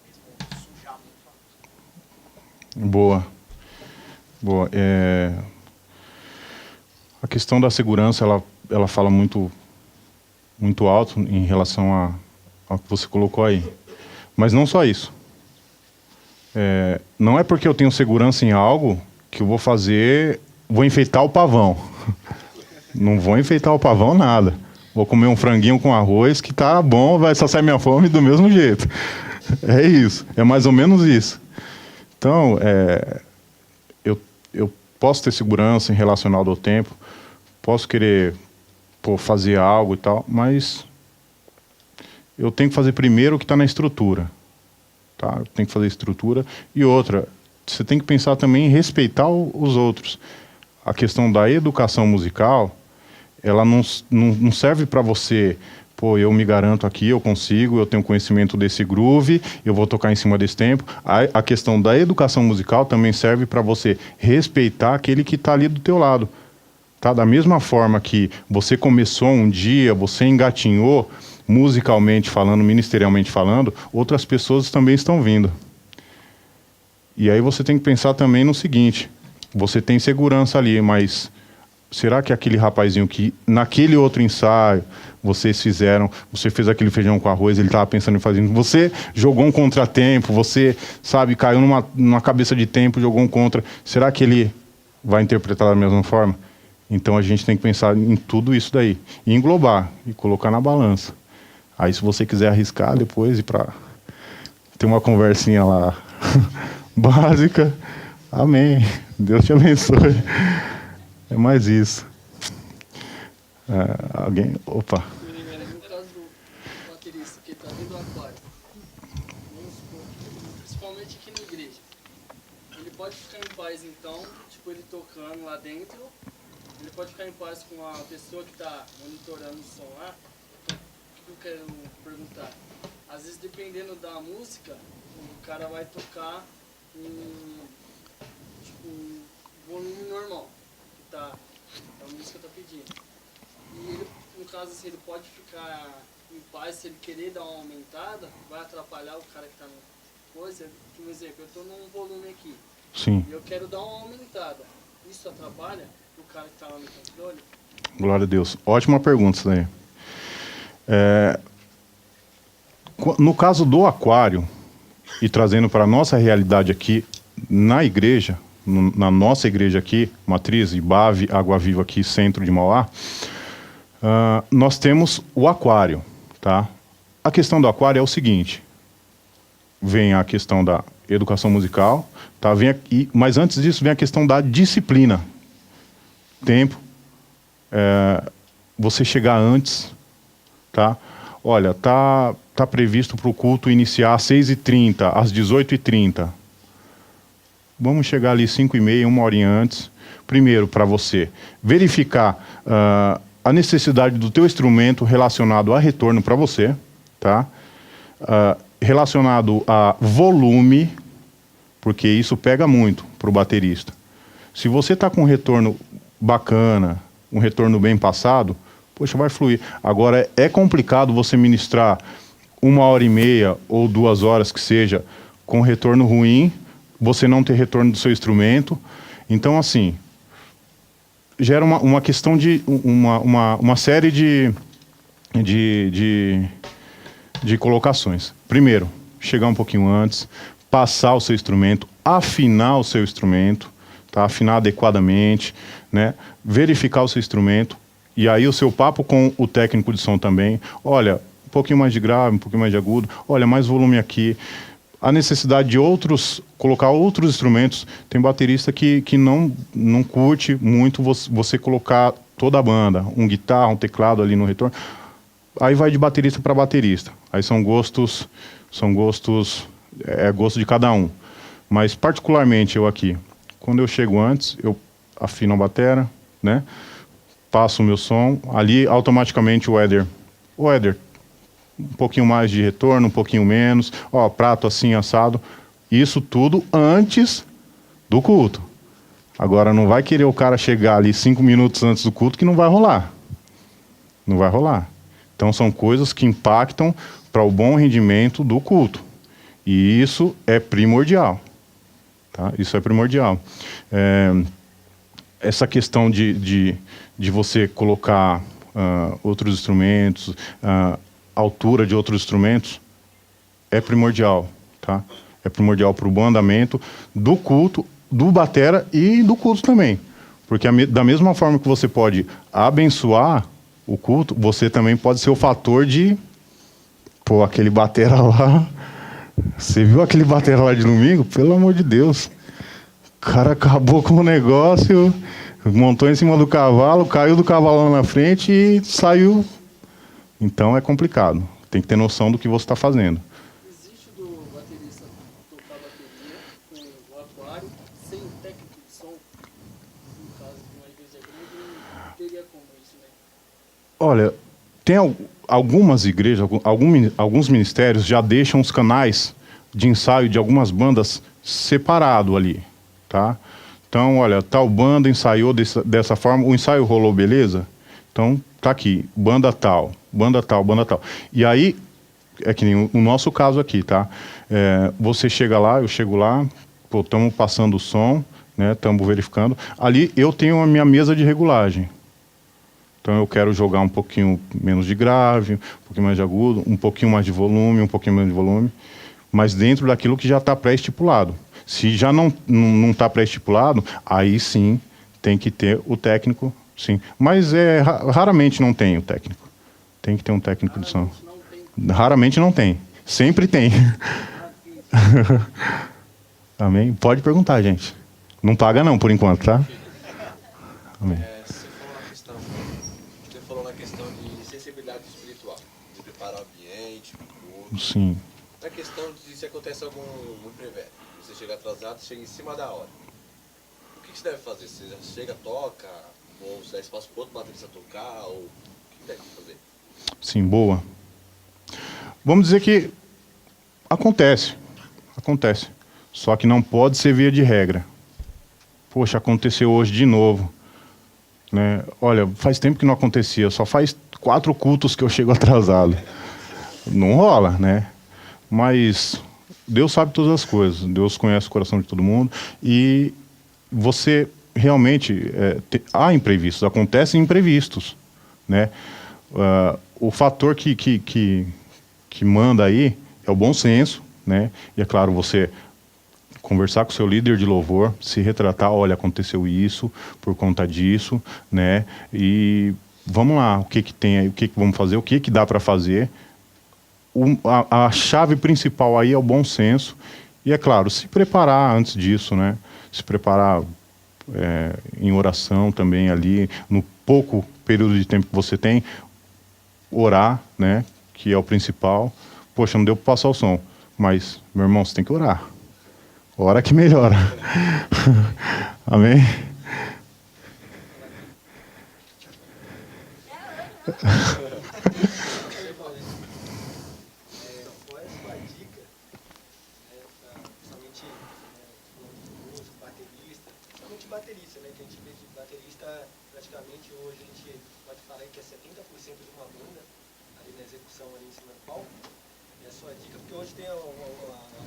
Speaker 3: mesmo sujar muito a música.
Speaker 2: Boa. A questão da segurança, ela fala muito alto em relação ao que você colocou aí. Mas não só isso. Não é porque eu tenho segurança em algo que eu vou enfeitar o pavão. Não vou enfeitar o pavão nada. Vou comer um franguinho com arroz que tá bom, vai saciar minha fome do mesmo jeito. É isso, é mais ou menos isso. Então, eu posso ter segurança em relação ao tempo, posso querer fazer algo e tal, mas eu tenho que fazer primeiro o que está na estrutura. Tá? Eu tenho que fazer estrutura. E outra, você tem que pensar também em respeitar os outros. A questão da educação musical, ela não serve para você, pô, eu me garanto aqui, eu consigo, eu tenho conhecimento desse groove, eu vou tocar em cima desse tempo. A questão da educação musical também serve para você respeitar aquele que está ali do teu lado. Tá? Da mesma forma que você começou um dia, você engatinhou, musicalmente falando, ministerialmente falando, outras pessoas também estão vindo. E aí você tem que pensar também no seguinte, você tem segurança ali, mas será que aquele rapazinho que naquele outro ensaio vocês fizeram, você fez aquele feijão com arroz, ele estava pensando em fazer, você jogou um contratempo, você, sabe, caiu numa cabeça de tempo, jogou um contra, será que ele vai interpretar da mesma forma? Então a gente tem que pensar em tudo isso daí, e englobar, e colocar na balança. Aí se você quiser arriscar depois e para ter uma conversinha lá básica, amém, Deus te abençoe. É mais isso. Alguém? Opa.
Speaker 4: No caso do baterista que está dentro do aquário, vamos supor, principalmente aqui na igreja, ele pode ficar em paz então, tipo ele tocando lá dentro, ele pode ficar em paz com a pessoa que está monitorando o som lá. Então, o que eu quero perguntar? Às vezes dependendo da música, o cara vai tocar em tipo, volume normal. A música tá pedindo. E ele, no caso assim, ele pode ficar em paz se ele querer dar uma aumentada, vai atrapalhar o cara que tá no coisa. Por exemplo, eu tô num volume aqui.
Speaker 2: Sim.
Speaker 4: E eu quero dar uma aumentada. Isso atrapalha o cara que tá lá no controle?
Speaker 2: Glória a Deus. Ótima pergunta isso daí. No caso do aquário, e trazendo para a nossa realidade aqui na igreja, na nossa igreja aqui, Matriz, IBAV, Água Viva aqui, centro de Mauá, nós temos o aquário, tá? A questão do aquário é o seguinte, vem a questão da educação musical, tá? Mas antes disso vem a questão da disciplina. Tempo, você chegar antes, tá? Olha, tá previsto para o culto iniciar às 6h30, às 18h30. Vamos chegar ali 5h30, uma horinha antes. Primeiro, para você verificar a necessidade do teu instrumento relacionado a retorno para você, tá? Relacionado a volume, porque isso pega muito para o baterista. Se você está com um retorno bacana, um retorno bem passado, poxa, vai fluir. Agora, é complicado você ministrar 1h30 ou 2 horas que seja, com retorno ruim, você não ter retorno do seu instrumento. Então, assim, gera uma questão de uma série de colocações. Primeiro, chegar um pouquinho antes, passar o seu instrumento, afinar o seu instrumento, tá? Afinar adequadamente, né? Verificar o seu instrumento, e aí o seu papo com o técnico de som também. Olha, um pouquinho mais de grave, um pouquinho mais de agudo, olha, mais volume aqui. A necessidade de colocar outros instrumentos. Tem baterista que não curte muito você colocar toda a banda, um guitarra, um teclado ali no retorno. Aí vai de baterista para baterista. Aí são gostos, é gosto de cada um. Mas particularmente eu aqui, quando eu chego antes, eu afino a batera, né? Passo o meu som, ali automaticamente o Éder, um pouquinho mais de retorno, um pouquinho menos, ó, prato assim, assado, isso tudo antes do culto. Agora não vai querer o cara chegar ali 5 minutos antes do culto que não vai rolar. Não vai rolar. Então são coisas que impactam para o bom rendimento do culto. E isso é primordial. Tá? Isso é primordial. Essa questão de você colocar outros instrumentos, altura de outros instrumentos, é primordial. Tá? É primordial para o bom andamento do culto, do batera e do culto também. Porque da mesma forma que você pode abençoar o culto, você também pode ser o fator de... Pô, aquele batera lá... Você viu aquele batera lá de domingo? Pelo amor de Deus. O cara acabou com o negócio, montou em cima do cavalo, caiu do cavalo lá na frente e saiu. Então é complicado. Tem que ter noção do que você está fazendo.
Speaker 4: Existe do baterista tocar bateria com o aquário sem técnico de som? No caso de uma igreja grande, não teria como isso, né?
Speaker 2: Olha, algumas igrejas, alguns ministérios já deixam os canais de ensaio de algumas bandas separado ali, tá? Então, olha, tal banda ensaiou dessa forma, o ensaio rolou, beleza? Então, tá aqui, banda tal, banda tal, banda tal. E aí, é que nem o nosso caso aqui, tá? Você chega lá, eu chego lá, estamos passando o som, né? Estamos verificando. Ali eu tenho a minha mesa de regulagem. Então eu quero jogar um pouquinho menos de grave, um pouquinho mais de agudo, um pouquinho mais de volume, um pouquinho menos de volume, mas dentro daquilo que já está pré-estipulado. Se já não está pré-estipulado, aí sim tem que ter o técnico, sim. Mas raramente não tem o técnico. Tem que ter um técnico de som. Raramente não tem. Sempre tem. Amém? Pode perguntar, gente. Não paga não, por enquanto, tá? Amém.
Speaker 5: Você falou na questão de sensibilidade espiritual, de preparar o ambiente, tudo.
Speaker 2: Sim.
Speaker 5: Na questão de se acontece algum imprevisto, você chega atrasado, chega em cima da hora. O que você deve fazer? Você já chega, toca, ou você dá espaço para outro baterista tocar, ou o que deve fazer?
Speaker 2: Sim, boa. Vamos dizer que acontece. Só que não pode ser via de regra. Poxa, aconteceu hoje de novo. Né? Olha, faz tempo que não acontecia, só faz 4 cultos que eu chego atrasado. Não rola, né? Mas Deus sabe todas as coisas, Deus conhece o coração de todo mundo, e você realmente, há imprevistos, acontecem imprevistos, né? O fator que manda aí é o bom senso, né? E é claro, você conversar com o seu líder de louvor, se retratar, olha, aconteceu isso por conta disso, né? E vamos lá, o que tem aí, o que vamos fazer, o que dá para fazer. A chave principal aí é o bom senso e, é claro, se preparar antes disso, né? Se preparar em oração também ali, no pouco período de tempo que você tem, orar, né? Que é o principal. Poxa, não deu para passar o som, mas, meu irmão, você tem que orar. Ora que melhora. Amém?
Speaker 3: Qual é a sua dica, principalmente músico, baterista, principalmente baterista, né? Que a gente vê que baterista, praticamente hoje a gente pode falar que é 70% de uma banda, ali na execução, ali em cima do palco. E a sua dica, porque hoje tem a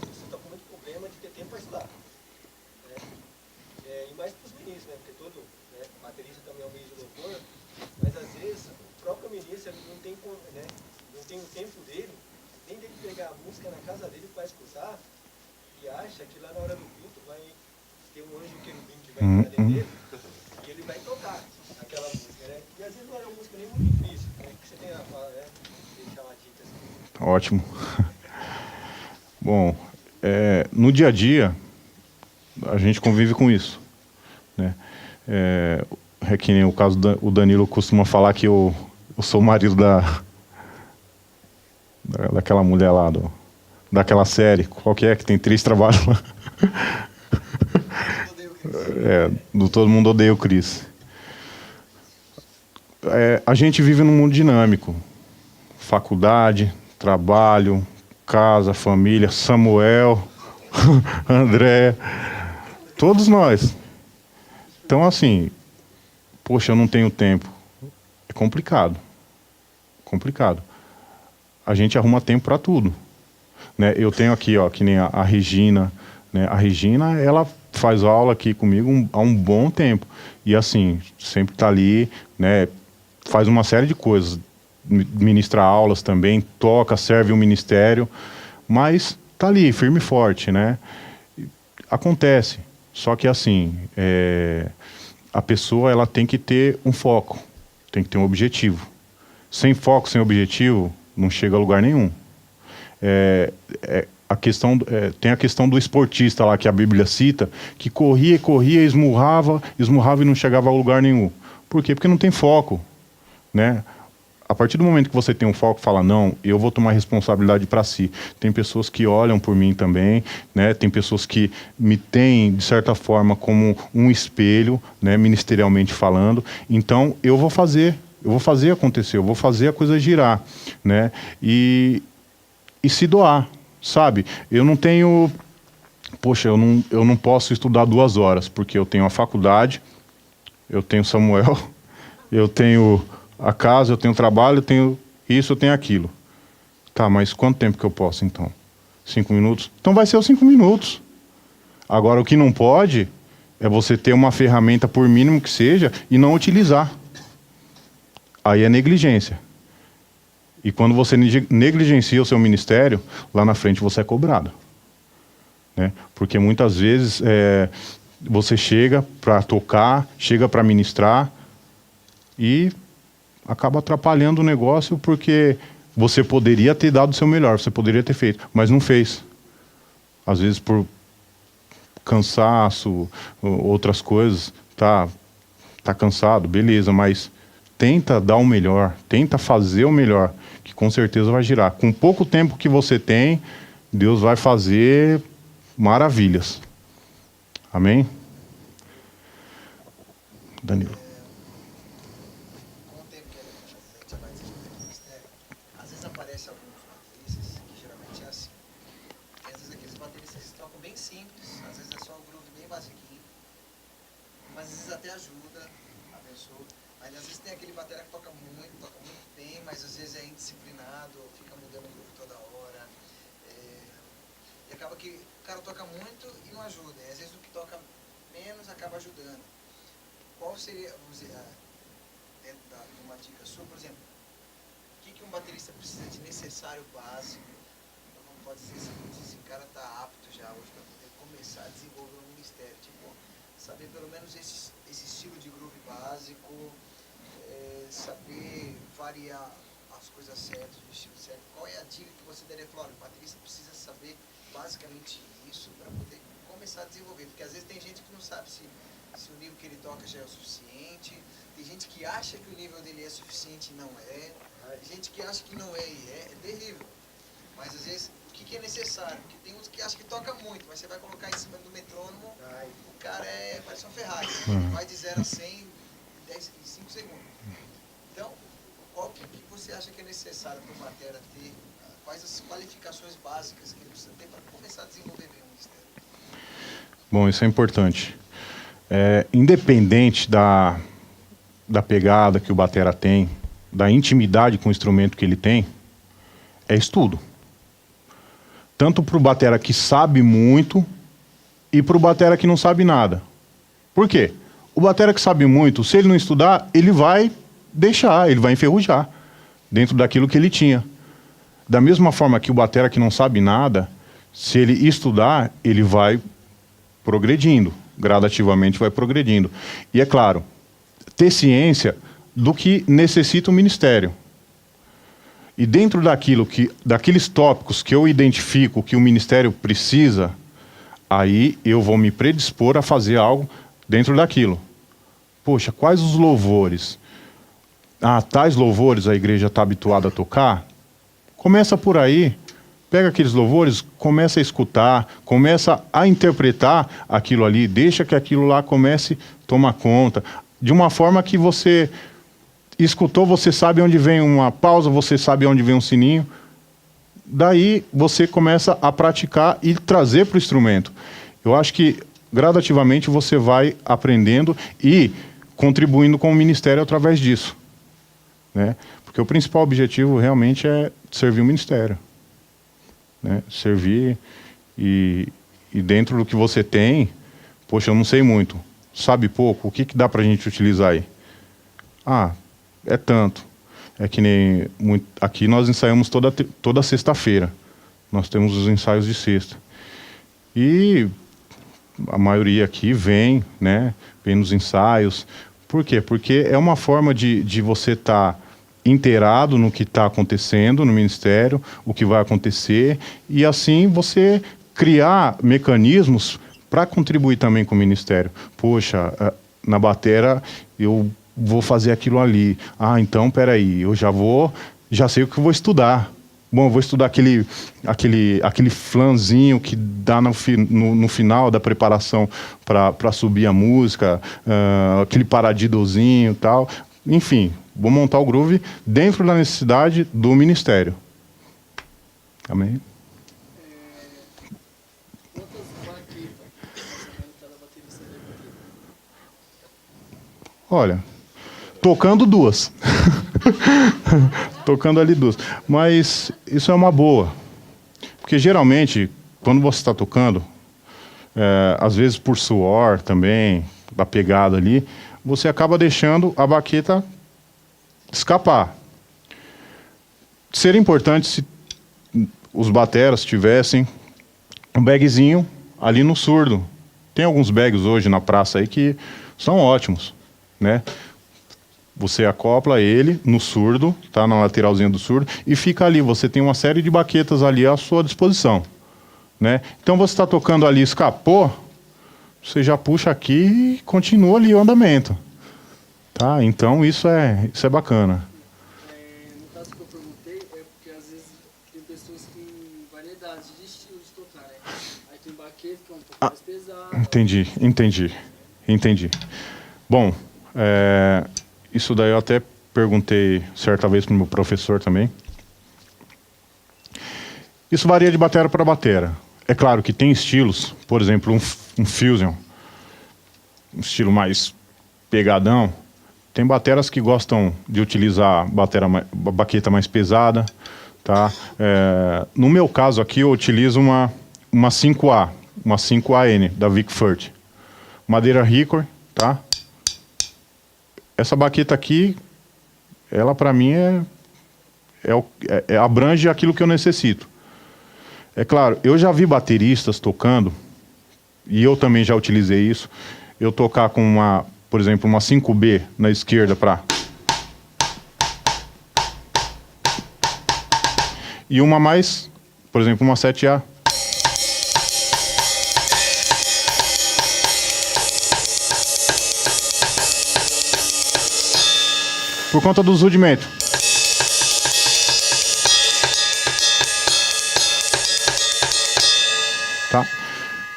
Speaker 3: pessoa está com muito problema de ter tempo para estudar. Né? E mais para os ministros, né? Porque todo baterista também é um meio de louvor, mas às vezes o próprio ministro não tem, né? Não tem o tempo dele, nem dele pegar a música na casa dele para escutar, e acha que lá na hora do culto vai ter um anjo querubim que vai entrar dentro dele, e ele vai tocar aquela música, né? E às vezes não é uma música nem muito difícil, né? O que você tem a falar, né? Deixar uma dica assim.
Speaker 2: Ótimo. Bom, no dia a dia, a gente convive com isso, né? É que nem o caso o Danilo costuma falar que eu sou o marido daquela mulher lá, daquela série, qual que é, que tem 3 trabalhos lá? Do Todo Mundo Odeia o Chris. A gente vive num mundo dinâmico. Faculdade, trabalho, casa, família, Samuel, André, todos nós. Então, assim, poxa, eu não tenho tempo. É complicado. Complicado. A gente arruma tempo para tudo. Né? Eu tenho aqui, ó, que nem a Regina. Né? A Regina, ela faz aula aqui comigo há um bom tempo. E, assim, sempre está ali, né? Faz uma série de coisas. Ministra aulas também, toca, serve o ministério. Mas está ali, firme e forte, né? Acontece. Só que, assim, a pessoa ela tem que ter um foco, tem que ter um objetivo. Sem foco, sem objetivo, não chega a lugar nenhum. Tem a questão do esportista lá, que a Bíblia cita, que corria, esmurrava e não chegava a lugar nenhum. Por quê? Porque não tem foco, né? A partir do momento que você tem um foco, fala, não, eu vou tomar responsabilidade para si. Tem pessoas que olham por mim também, né? Tem pessoas que me têm, de certa forma, como um espelho, né? Ministerialmente falando. Então, eu vou fazer Eu vou fazer acontecer, eu vou fazer a coisa girar, né? E se doar, sabe? Eu não tenho... Poxa, eu não posso estudar 2 horas, porque eu tenho a faculdade, eu tenho Samuel, eu tenho a casa, eu tenho o trabalho, eu tenho isso, eu tenho aquilo. Tá, mas quanto tempo que eu posso, então? 5 minutos? Então vai ser os 5 minutos. Agora, o que não pode é você ter uma ferramenta, por mínimo que seja, e não utilizar. Aí é negligência. E quando você negligencia o seu ministério, lá na frente você é cobrado. Né? Porque muitas vezes você chega para tocar, chega para ministrar e acaba atrapalhando o negócio porque você poderia ter dado o seu melhor, você poderia ter feito, mas não fez. Às vezes por cansaço, outras coisas, tá cansado, beleza, mas tenta dar o melhor, tenta fazer o melhor, que com certeza vai girar. Com pouco tempo que você tem, Deus vai fazer maravilhas. Amém? Danilo.
Speaker 1: Com o tempo que a gente vai desenvolver o ministério, às vezes aparecem alguns bateristas, que geralmente é assim. E às vezes aqueles bateristas tocam bem simples, às vezes é só um groove bem basiquinho, mas às vezes até ajuda, abençoa. Mas às vezes tem aquele batera que toca muito bem, mas às vezes é indisciplinado, fica mudando o groove toda hora. E acaba que o cara toca muito e não ajuda. E às vezes o que toca menos acaba ajudando. Qual seria, vamos dizer, dentro de uma dica sua, por exemplo, o que um baterista precisa de necessário básico? Então não pode dizer assim, esse cara está apto já hoje para poder começar a desenvolver um ministério. Tipo, saber pelo menos esse estilo de groove básico, saber variar as coisas certas, o estilo certo. Qual é a dica que você daria? Falar, olha, o baterista precisa saber basicamente isso para poder começar a desenvolver. Porque às vezes tem gente que não sabe se o nível que ele toca já é o suficiente. Tem gente que acha que o nível dele é suficiente e não é. Tem gente que acha que não é e é terrível. Mas às vezes, o que é necessário? Porque tem uns que acham que toca muito, mas você vai colocar em cima do metrônomo, o cara parece um Ferrari. Vai de 0 a 100 em 5 segundos. Então, qual que você acha que é necessário para o batera ter? Quais as qualificações básicas que ele precisa ter para começar a desenvolver bem o ministério?
Speaker 2: Bom, isso é importante. Independente da pegada que o batera tem, da intimidade com o instrumento que ele tem, é estudo. Tanto para o batera que sabe muito e para o batera que não sabe nada. Por quê? O batera que sabe muito, se ele não estudar, ele vai deixar, ele vai enferrujar dentro daquilo que ele tinha. Da mesma forma que o batera que não sabe nada, se ele estudar, ele vai progredindo, gradativamente vai progredindo. E é claro, ter ciência do que necessita o ministério. E dentro daqueles tópicos que eu identifico que o ministério precisa, aí eu vou me predispor a fazer algo dentro daquilo. Poxa, quais os louvores? Tais louvores a igreja está habituada a tocar? Começa por aí, pega aqueles louvores, começa a escutar, começa a interpretar aquilo ali, deixa que aquilo lá comece a tomar conta, de uma forma que você escutou, você sabe onde vem uma pausa, você sabe onde vem um sininho, daí você começa a praticar e trazer para o instrumento. Eu acho que gradativamente você vai aprendendo e contribuindo com o ministério através disso, né? Porque o principal objetivo realmente é servir o ministério, né? Servir e dentro do que você tem, poxa, eu não sei muito, sabe pouco, o que dá para a gente utilizar aí? É tanto. É que nem aqui nós ensaiamos toda sexta-feira. Nós temos os ensaios de sexta. E a maioria aqui vem, né? Vem nos ensaios. Por quê? Porque é uma forma de você estar inteirado no que está acontecendo no ministério, o que vai acontecer, e assim você criar mecanismos para contribuir também com o ministério. Poxa, na batera eu vou fazer aquilo ali. Então, peraí, eu já sei o que eu vou estudar. Bom, eu vou estudar aquele flanzinho que dá no final da preparação para subir a música, aquele paradidozinho e tal. Enfim, Vou montar o groove dentro da necessidade do ministério. Amém?
Speaker 4: Quantas baquetas cada baterista deve ter?
Speaker 2: Olha, tocando 2. Tocando ali 2. Mas isso é uma boa. Porque geralmente, quando você está tocando, às vezes por suor também, da pegada ali, você acaba deixando a baqueta escapar. Seria importante se os bateras tivessem um bagzinho ali no surdo. Tem alguns bags hoje na praça aí que são ótimos, né? Você acopla ele no surdo, tá na lateralzinha do surdo, e fica ali. Você tem uma série de baquetas ali à sua disposição, né? Então você está tocando ali, escapou, você já puxa aqui e continua ali o andamento, tá? Então isso é bacana.
Speaker 4: No caso que eu perguntei, é porque às vezes tem pessoas que têm variedades de estilo de tocar, né? Aí tem baqueta que é um pouco mais pesado.
Speaker 2: Entendi. Bom, isso daí eu até perguntei certa vez para o meu professor também. Isso varia de batera para batera. É claro que tem estilos, por exemplo, um fusion, um estilo mais pegadão. Tem bateras que gostam de utilizar baqueta mais pesada, tá? No meu caso aqui eu utilizo uma 5A, uma 5AN da Vic Firth. Madeira Hickory, tá? Essa baqueta aqui, ela para mim abrange aquilo que eu necessito. É claro, eu já vi bateristas tocando, e eu também já utilizei isso, eu tocar com por exemplo, uma 5B na esquerda para... E uma mais, por exemplo, uma 7A. Por conta dos rudimentos. Tá?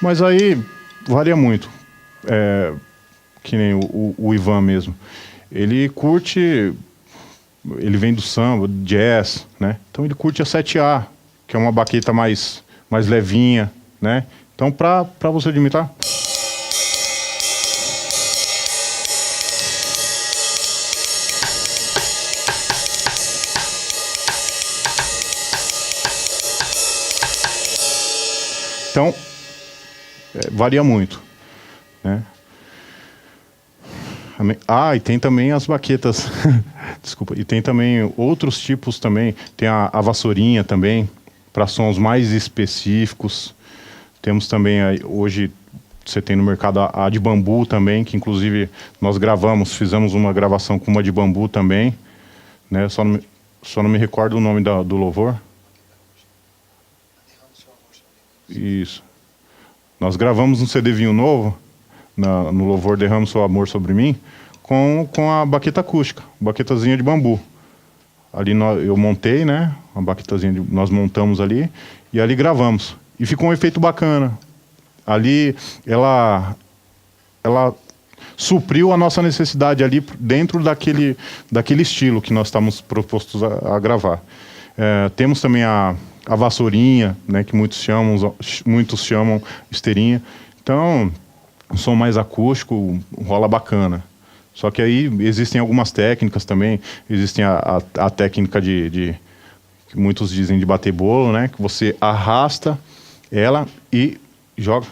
Speaker 2: Mas aí varia muito. Que nem o Ivan mesmo. Ele curte, ele vem do samba, do jazz, né? Então ele curte a 7A, que é uma baqueta mais levinha, né? Então para você imitar. Então, varia muito, né? E tem também as baquetas, desculpa, e tem também outros tipos também, tem a vassourinha também, para sons mais específicos. Temos também, hoje, você tem no mercado a de bambu também, que inclusive nós fizemos uma gravação com uma de bambu também, né? Só não me recordo o nome do louvor. Isso. Nós gravamos um CD Vinho Novo, no louvor Derrama o Seu Amor Sobre Mim, com a baqueta acústica, baquetazinha de bambu. Ali eu montei, né? Uma baquetazinha, nós montamos ali, e ali gravamos. E ficou um efeito bacana. Ali, ela supriu a nossa necessidade ali dentro daquele estilo que nós estávamos propostos a gravar. Temos também a vassourinha, né, que muitos chamam esteirinha. Então, um som mais acústico rola bacana. Só que aí existem algumas técnicas também. Existem a técnica que muitos dizem de bater bolo, né, que você arrasta ela e joga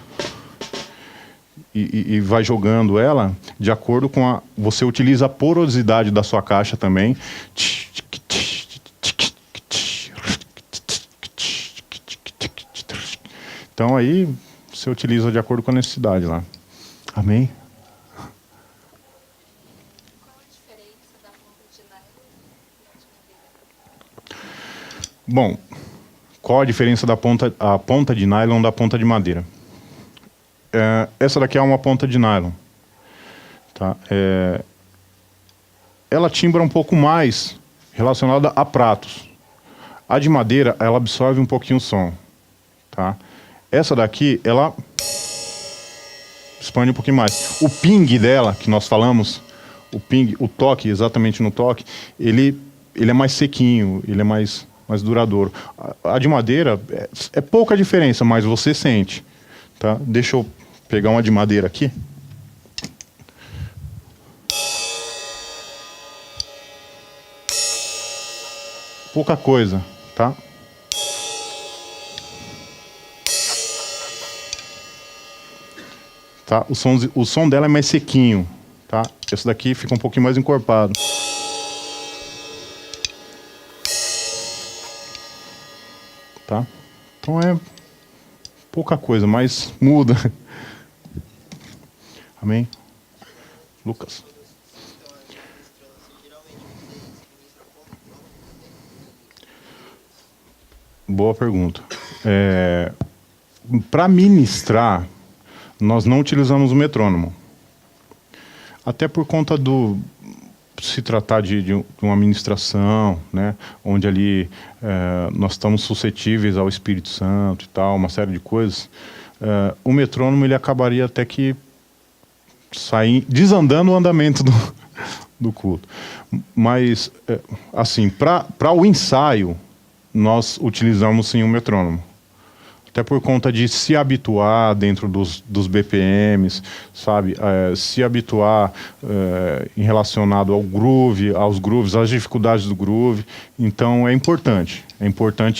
Speaker 2: e vai jogando ela de acordo com você utiliza a porosidade da sua caixa também. Então aí você utiliza de acordo com a necessidade lá. Amém?
Speaker 6: Qual a diferença da ponta de nylon e de madeira?
Speaker 2: Bom, qual a diferença da ponta de nylon da ponta de madeira? Essa daqui é uma ponta de nylon. Tá? Ela timbra um pouco mais relacionada a pratos. A de madeira, ela absorve um pouquinho o som. Tá? Essa daqui, ela expande um pouquinho mais. O ping dela, que nós falamos, o ping, o toque, exatamente no toque, ele é mais sequinho, ele é mais duradouro. A de madeira é pouca diferença, mas você sente. Tá? Deixa eu pegar uma de madeira aqui. Pouca coisa, tá? Tá? O som dela é mais sequinho, tá? Esse daqui fica um pouquinho mais encorpado. Tá? Então é pouca coisa, mas muda. Amém? Lucas. Boa pergunta. Para ministrar, nós não utilizamos o metrônomo. Até por conta se tratar de uma ministração, né, onde ali nós estamos suscetíveis ao Espírito Santo e tal, uma série de coisas, o metrônomo ele acabaria até que desandando o andamento do culto. Mas, assim, para o ensaio, nós utilizamos sim o metrônomo. Até por conta de se habituar dentro dos BPMs, sabe? Se habituar em relacionado ao groove, aos grooves, às dificuldades do groove. Então é importante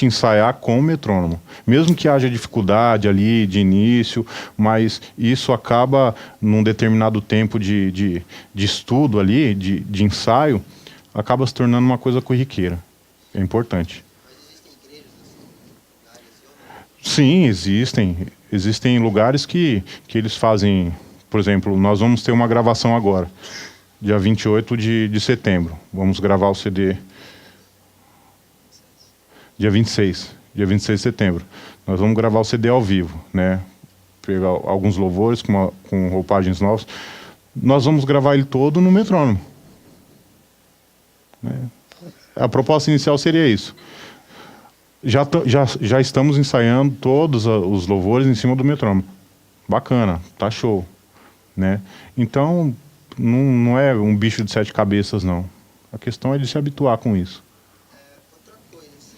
Speaker 2: ensaiar com o metrônomo. Mesmo que haja dificuldade ali de início, mas isso acaba num determinado tempo de estudo ali, de ensaio, acaba se tornando uma coisa corriqueira. É importante. Sim, existem lugares que eles fazem, por exemplo, nós vamos ter uma gravação agora, dia 28 de setembro, vamos gravar o CD dia 26 de setembro, nós vamos gravar o CD ao vivo, né, pegar alguns louvores com roupagens novas, nós vamos gravar ele todo no metrônomo, né? A proposta inicial seria isso. Já estamos ensaiando todos os louvores em cima do metrônomo. Bacana, tá show. Né? Então, não é um bicho de 7 cabeças, não. A questão é de se habituar com isso.
Speaker 7: Outra coisa, assim,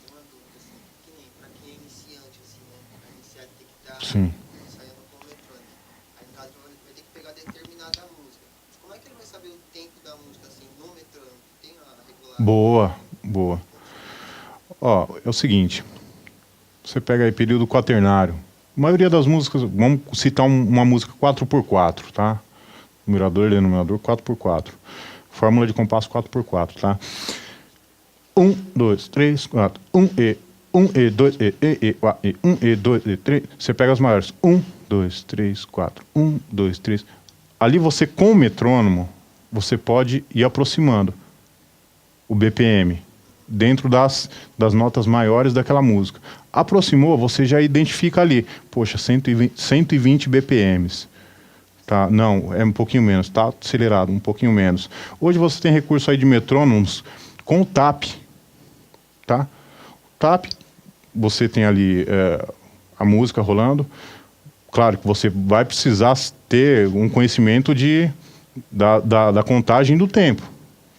Speaker 7: uma dúvida, assim, que nem pra quem é iniciante, assim, né? Pra iniciar tem que estar
Speaker 2: Sim.
Speaker 7: ensaiando com o eletrônico. Aí, no caso, vai ter que pegar determinada música. Como é que ele vai saber o tempo da música, assim, no metrônomo? Tem a regulagem?
Speaker 2: Boa. Ó, é o seguinte, você pega aí período quaternário, a maioria das músicas, vamos citar uma música 4x4, tá? Numerador e denominador 4x4, fórmula de compasso 4x4, tá? 1, 2, 3, 4, 1E, 2E, E, A, E, 1E, 2E, 3, você pega as maiores, 1, 2, 3, 4, 1, 2, 3, ali você com o metrônomo, você pode ir aproximando o BPM, dentro das notas maiores daquela música. Aproximou, você já identifica ali, poxa, 120 BPMs. Tá? Não, é um pouquinho menos, está acelerado, um pouquinho menos. Hoje você tem recurso aí de metrônomos com o TAP. Tá? O TAP, você tem ali a música rolando. Claro que você vai precisar ter um conhecimento da contagem do tempo.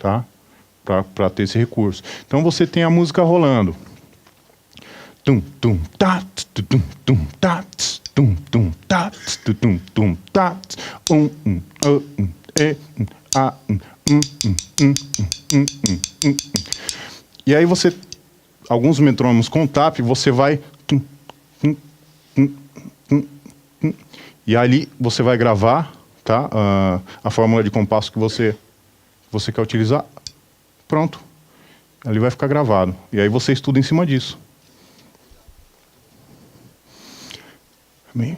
Speaker 2: Tá? Para ter esse recurso. Então você tem a música rolando. Tum tum ta tum tum ta tum tum ta tum tum ta e a e aí você alguns metrônomos com tap você vai e ali você vai gravar, tá? A fórmula de compasso que você quer utilizar. Pronto. Ali vai ficar gravado. E aí você estuda em cima disso. Amém?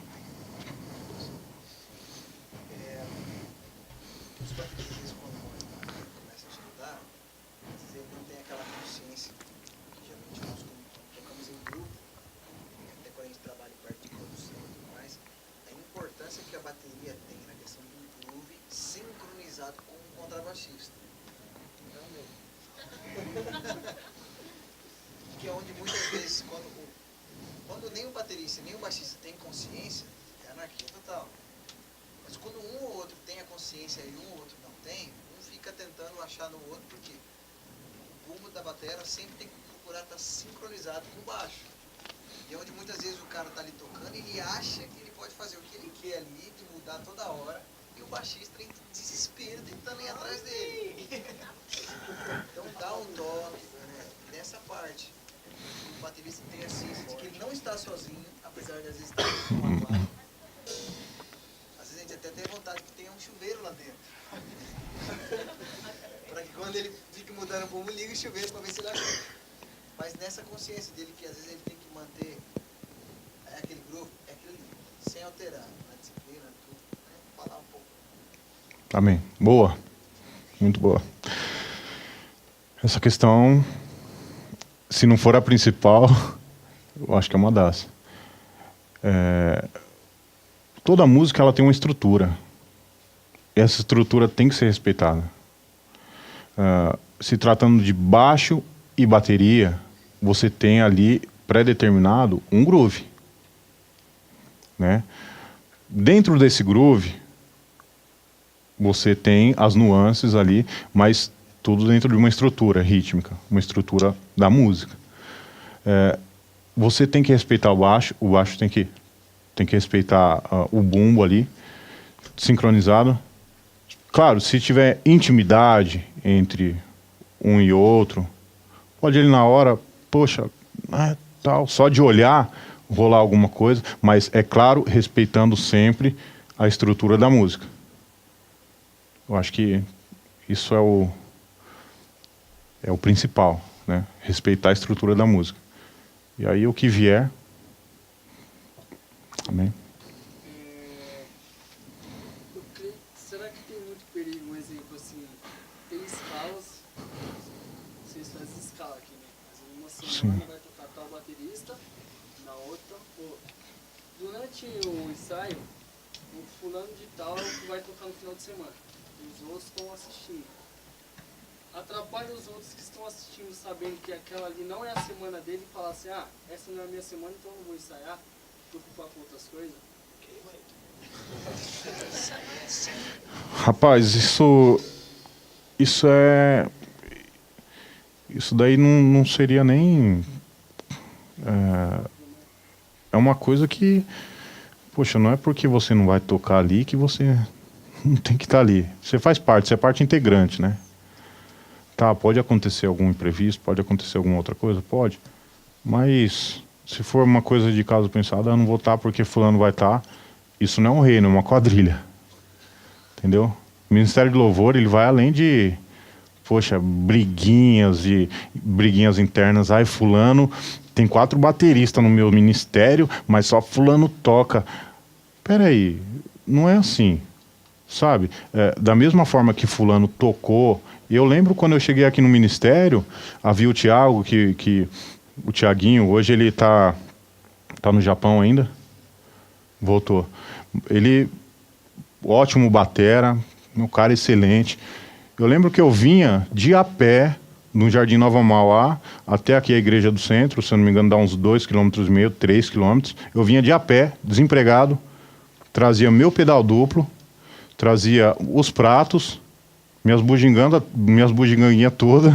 Speaker 3: Os bateristas, quando começam a estudar, às vezes não tem aquela consciência que geralmente nós tocamos em grupo, até quando a gente trabalha em parte de produção e tudo mais, a importância que a bateria tem na questão do groove sincronizado com o contrabaixista. Então, que é onde muitas vezes, quando nem o baterista nem o baixista tem consciência, é anarquia total. Mas quando um ou outro tem a consciência e um ou outro não
Speaker 7: tem, um fica tentando achar no outro, porque o bumbo da bateria sempre tem que procurar estar sincronizado com o baixo. E onde muitas vezes o cara tá ali tocando, ele acha que ele pode fazer o que ele quer ali, de mudar toda hora, e o baixista entra em desespero tentando ir atrás dele. Então dá um toque, né, nessa parte. O baterista tem a ciência de que ele não está sozinho, apesar de às vezes estar com uma placa. Às vezes a gente até tem vontade que tenha um chuveiro lá dentro. Para que quando ele fique mudando o bumbo, liga o chuveiro para ver se ele ajuda. Mas nessa consciência dele que às vezes ele tem que manter aquele groove, é aquilo ali, sem alterar, na disciplina, tudo, né? Falar um pouco.
Speaker 2: Amém. Boa. Muito boa. Essa questão, se não for a principal, eu acho que é uma das. Toda música ela tem uma estrutura. E essa estrutura tem que ser respeitada. Se tratando de baixo e bateria, você tem ali pré-determinado um groove, né? Dentro desse groove, você tem as nuances ali, mas tudo dentro de uma estrutura rítmica, uma estrutura da música. Você tem que respeitar o baixo tem que respeitar o bumbo ali, sincronizado. Claro, se tiver intimidade entre um e outro, pode ele na hora, poxa, tal, só de olhar, rolar alguma coisa, mas é claro, respeitando sempre a estrutura da música. Eu acho que isso é o principal, né? Respeitar a estrutura da música. E aí o que vier, amém?
Speaker 4: Eu creio, será que tem muito perigo, um exemplo assim, tem escalas, vocês fazem escala aqui, né? Mas uma semana vai tocar tal baterista, na outra outro. Durante o ensaio, o fulano de tal é o que vai tocar no final de semana. E os outros estão assistindo. Atrapalha os outros que estão assistindo, sabendo que aquela ali não é a semana dele, e falar assim, essa não é a minha semana, então eu não vou ensaiar, vou ocupar com outras coisas.
Speaker 2: Rapaz, isso daí não seria nem... É uma coisa que... Poxa, não é porque você não vai tocar ali que você não tem que estar ali. Você faz parte, você é parte integrante, né? Tá, pode acontecer algum imprevisto, pode acontecer alguma outra coisa, pode. Mas se for uma coisa de caso pensado, eu não vou estar porque fulano vai estar. Isso não é um reino, é uma quadrilha. Entendeu? O Ministério de Louvor, ele vai além de, poxa, briguinhas internas. Ai, fulano, tem 4 bateristas no meu ministério, mas só fulano toca. Peraí, não é assim, sabe? Da mesma forma que fulano tocou, eu lembro quando eu cheguei aqui no ministério, havia o Tiago, o Tiaguinho, hoje ele tá no Japão ainda, voltou. Ele, ótimo batera, um cara excelente. Eu lembro que eu vinha de a pé, no Jardim Nova Mauá, até aqui a igreja do centro, se eu não me engano dá uns 2,5 km, 3 km. Eu vinha de a pé, desempregado, trazia meu pedal duplo, trazia os pratos, minhas bugiganguinhas todas,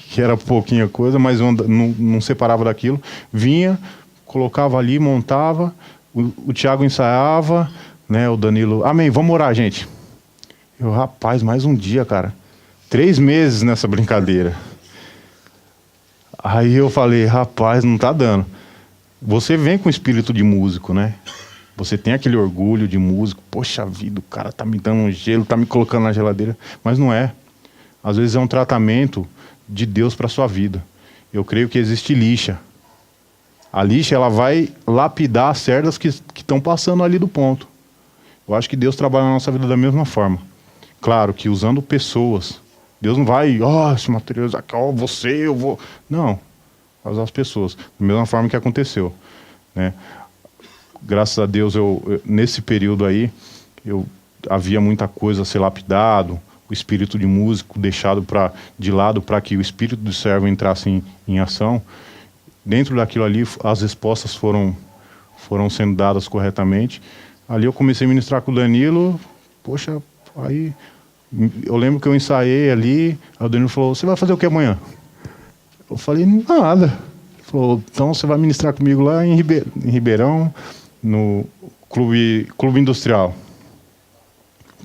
Speaker 2: que era pouquinha coisa, mas eu não separava daquilo. Vinha, colocava ali, montava, o Thiago ensaiava, né, o Danilo... Amém, vamos orar, gente. Eu, rapaz, mais um dia, cara. 3 meses nessa brincadeira. Aí eu falei, rapaz, não tá dando. Você vem com espírito de músico, né? Você tem aquele orgulho de músico. Poxa vida, o cara tá me dando um gelo, tá me colocando na geladeira. Mas não é. Às vezes é um tratamento de Deus para sua vida. Eu creio que existe lixa. A lixa, ela vai lapidar as cerdas que estão passando ali do ponto. Eu acho que Deus trabalha na nossa vida da mesma forma. Claro que usando pessoas. Deus não vai, esse material aqui, você, eu vou... Não, vai usar as pessoas. Da mesma forma que aconteceu, né? Graças a Deus, nesse período aí, havia muita coisa a ser lapidado, o espírito de músico deixado de lado para que o espírito do servo entrasse em ação. Dentro daquilo ali, as respostas foram sendo dadas corretamente. Ali eu comecei a ministrar com o Danilo, poxa, aí Eu lembro que eu ensaiei ali, aí o Danilo falou, você vai fazer o que amanhã? Eu falei, nada. Ele falou, então você vai ministrar comigo lá em Ribeirão, no Clube Industrial.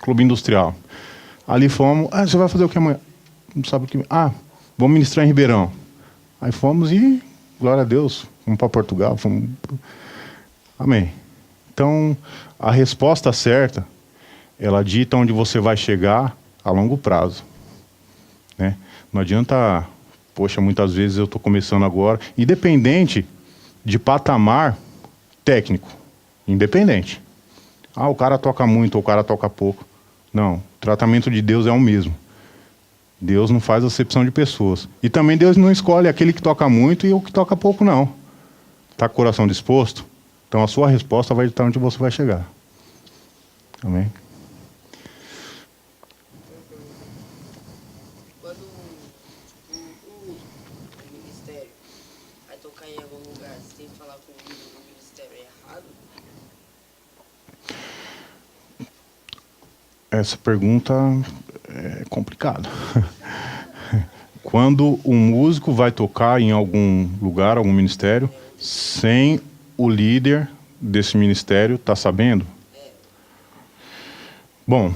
Speaker 2: Clube Industrial. Ali fomos, você vai fazer o que amanhã? Não sabe o que... vamos ministrar em Ribeirão. Aí fomos e, glória a Deus, fomos para Portugal. Amém. Então, a resposta certa, ela dita onde você vai chegar a longo prazo. Né? Não adianta, poxa, muitas vezes eu estou começando agora, independente de patamar técnico, independente. O cara toca muito ou o cara toca pouco. Não, o tratamento de Deus é o mesmo. Deus não faz acepção de pessoas. E também Deus não escolhe aquele que toca muito e o que toca pouco, não. Está com o coração disposto? Então a sua resposta vai estar onde você vai chegar. Amém?
Speaker 8: Quando o ministério vai tocar em algum lugar, você tem que falar com o líder do ministério, é errado?
Speaker 2: Essa pergunta é complicada. Quando um músico vai tocar em algum lugar, algum ministério, sem o líder desse ministério estar sabendo? Bom,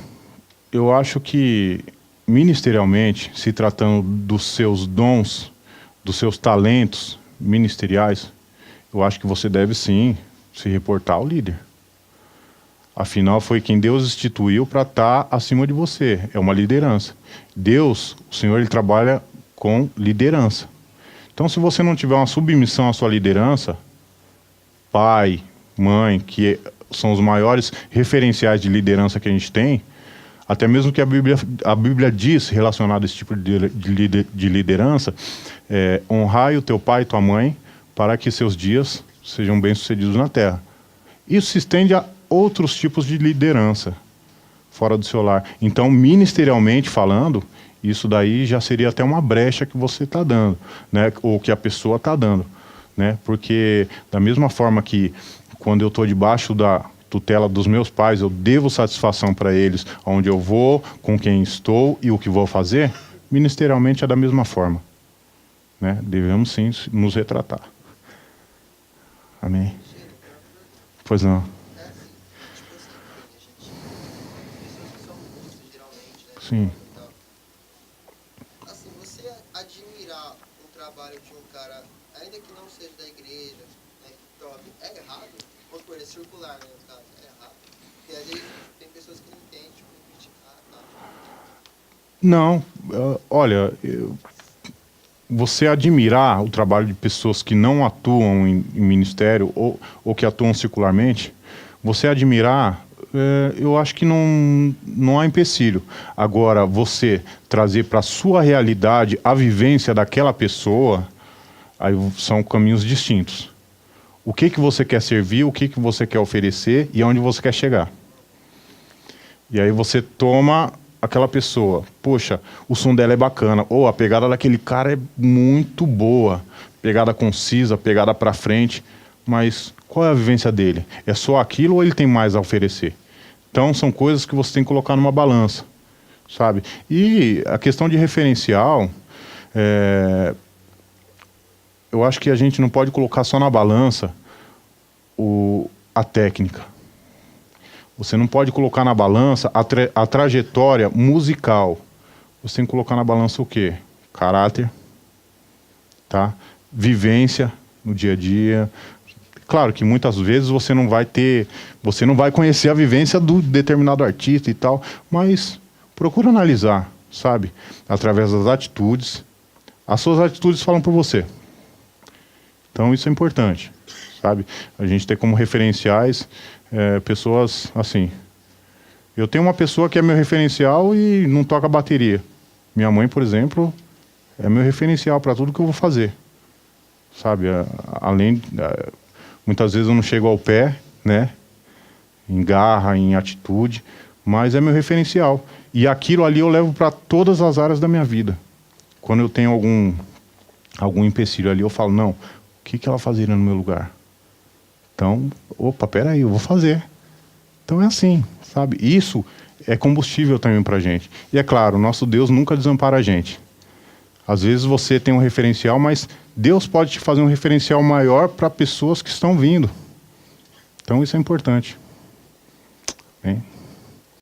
Speaker 2: eu acho que ministerialmente, se tratando dos seus dons, dos seus talentos ministeriais, eu acho que você deve sim se reportar ao líder. Afinal, foi quem Deus instituiu para estar acima de você. É uma liderança. Deus, o Senhor, Ele trabalha com liderança. Então, se você não tiver uma submissão à sua liderança, pai, mãe, que são os maiores referenciais de liderança que a gente tem, até mesmo que a Bíblia diz, relacionado a esse tipo de liderança, honrai o teu pai e tua mãe, para que seus dias sejam bem-sucedidos na terra. Isso se estende a outros tipos de liderança fora do seu lar. Então, ministerialmente falando, isso daí já seria até uma brecha que você está dando, né? Ou que a pessoa está dando. Né? Porque, da mesma forma que quando eu estou debaixo da tutela dos meus pais, eu devo satisfação para eles onde eu vou, com quem estou e o que vou fazer, ministerialmente é da mesma forma. Né? Devemos sim nos retratar. Amém? Pois não. Sim.
Speaker 7: Assim, você admirar o trabalho de um cara, ainda que não seja da igreja, né, que toque, é errado? Ou por é circular, né, no caso, é errado? Porque às vezes tem pessoas que não entendem, tipo, criticar, tá?
Speaker 2: Não, olha, você admirar o trabalho de pessoas que não atuam em ministério ou que atuam circularmente, você admirar, eu acho que não há empecilho. Agora, você trazer para a sua realidade a vivência daquela pessoa, aí são caminhos distintos. O que você quer servir, o que você quer oferecer e aonde você quer chegar. E aí você toma aquela pessoa, poxa, o som dela é bacana, ou a pegada daquele cara é muito boa, pegada concisa, pegada para frente, mas qual é a vivência dele? É só aquilo ou ele tem mais a oferecer? Então são coisas que você tem que colocar numa balança, sabe? E a questão de referencial, eu acho que a gente não pode colocar só na balança a técnica. Você não pode colocar na balança a trajetória musical. Você tem que colocar na balança o quê? Caráter, tá? Vivência no dia a dia. Claro que muitas vezes você não vai conhecer a vivência do determinado artista e tal, mas procura analisar, sabe? Através das atitudes. As suas atitudes falam por você. Então isso é importante, sabe? A gente tem como referenciais pessoas assim. Eu tenho uma pessoa que é meu referencial e não toca bateria. Minha mãe, por exemplo, é meu referencial para tudo que eu vou fazer. Sabe? Muitas vezes eu não chego ao pé, né? Em garra, em atitude, mas é meu referencial. E aquilo ali eu levo para todas as áreas da minha vida. Quando eu tenho algum empecilho ali, eu falo, não, o que ela fazeria no meu lugar? Então, opa, peraí, eu vou fazer. Então é assim, sabe? Isso é combustível também para a gente. E é claro, nosso Deus nunca desampara a gente. Às vezes você tem um referencial, mas Deus pode te fazer um referencial maior para pessoas que estão vindo. Então isso é importante. Bem,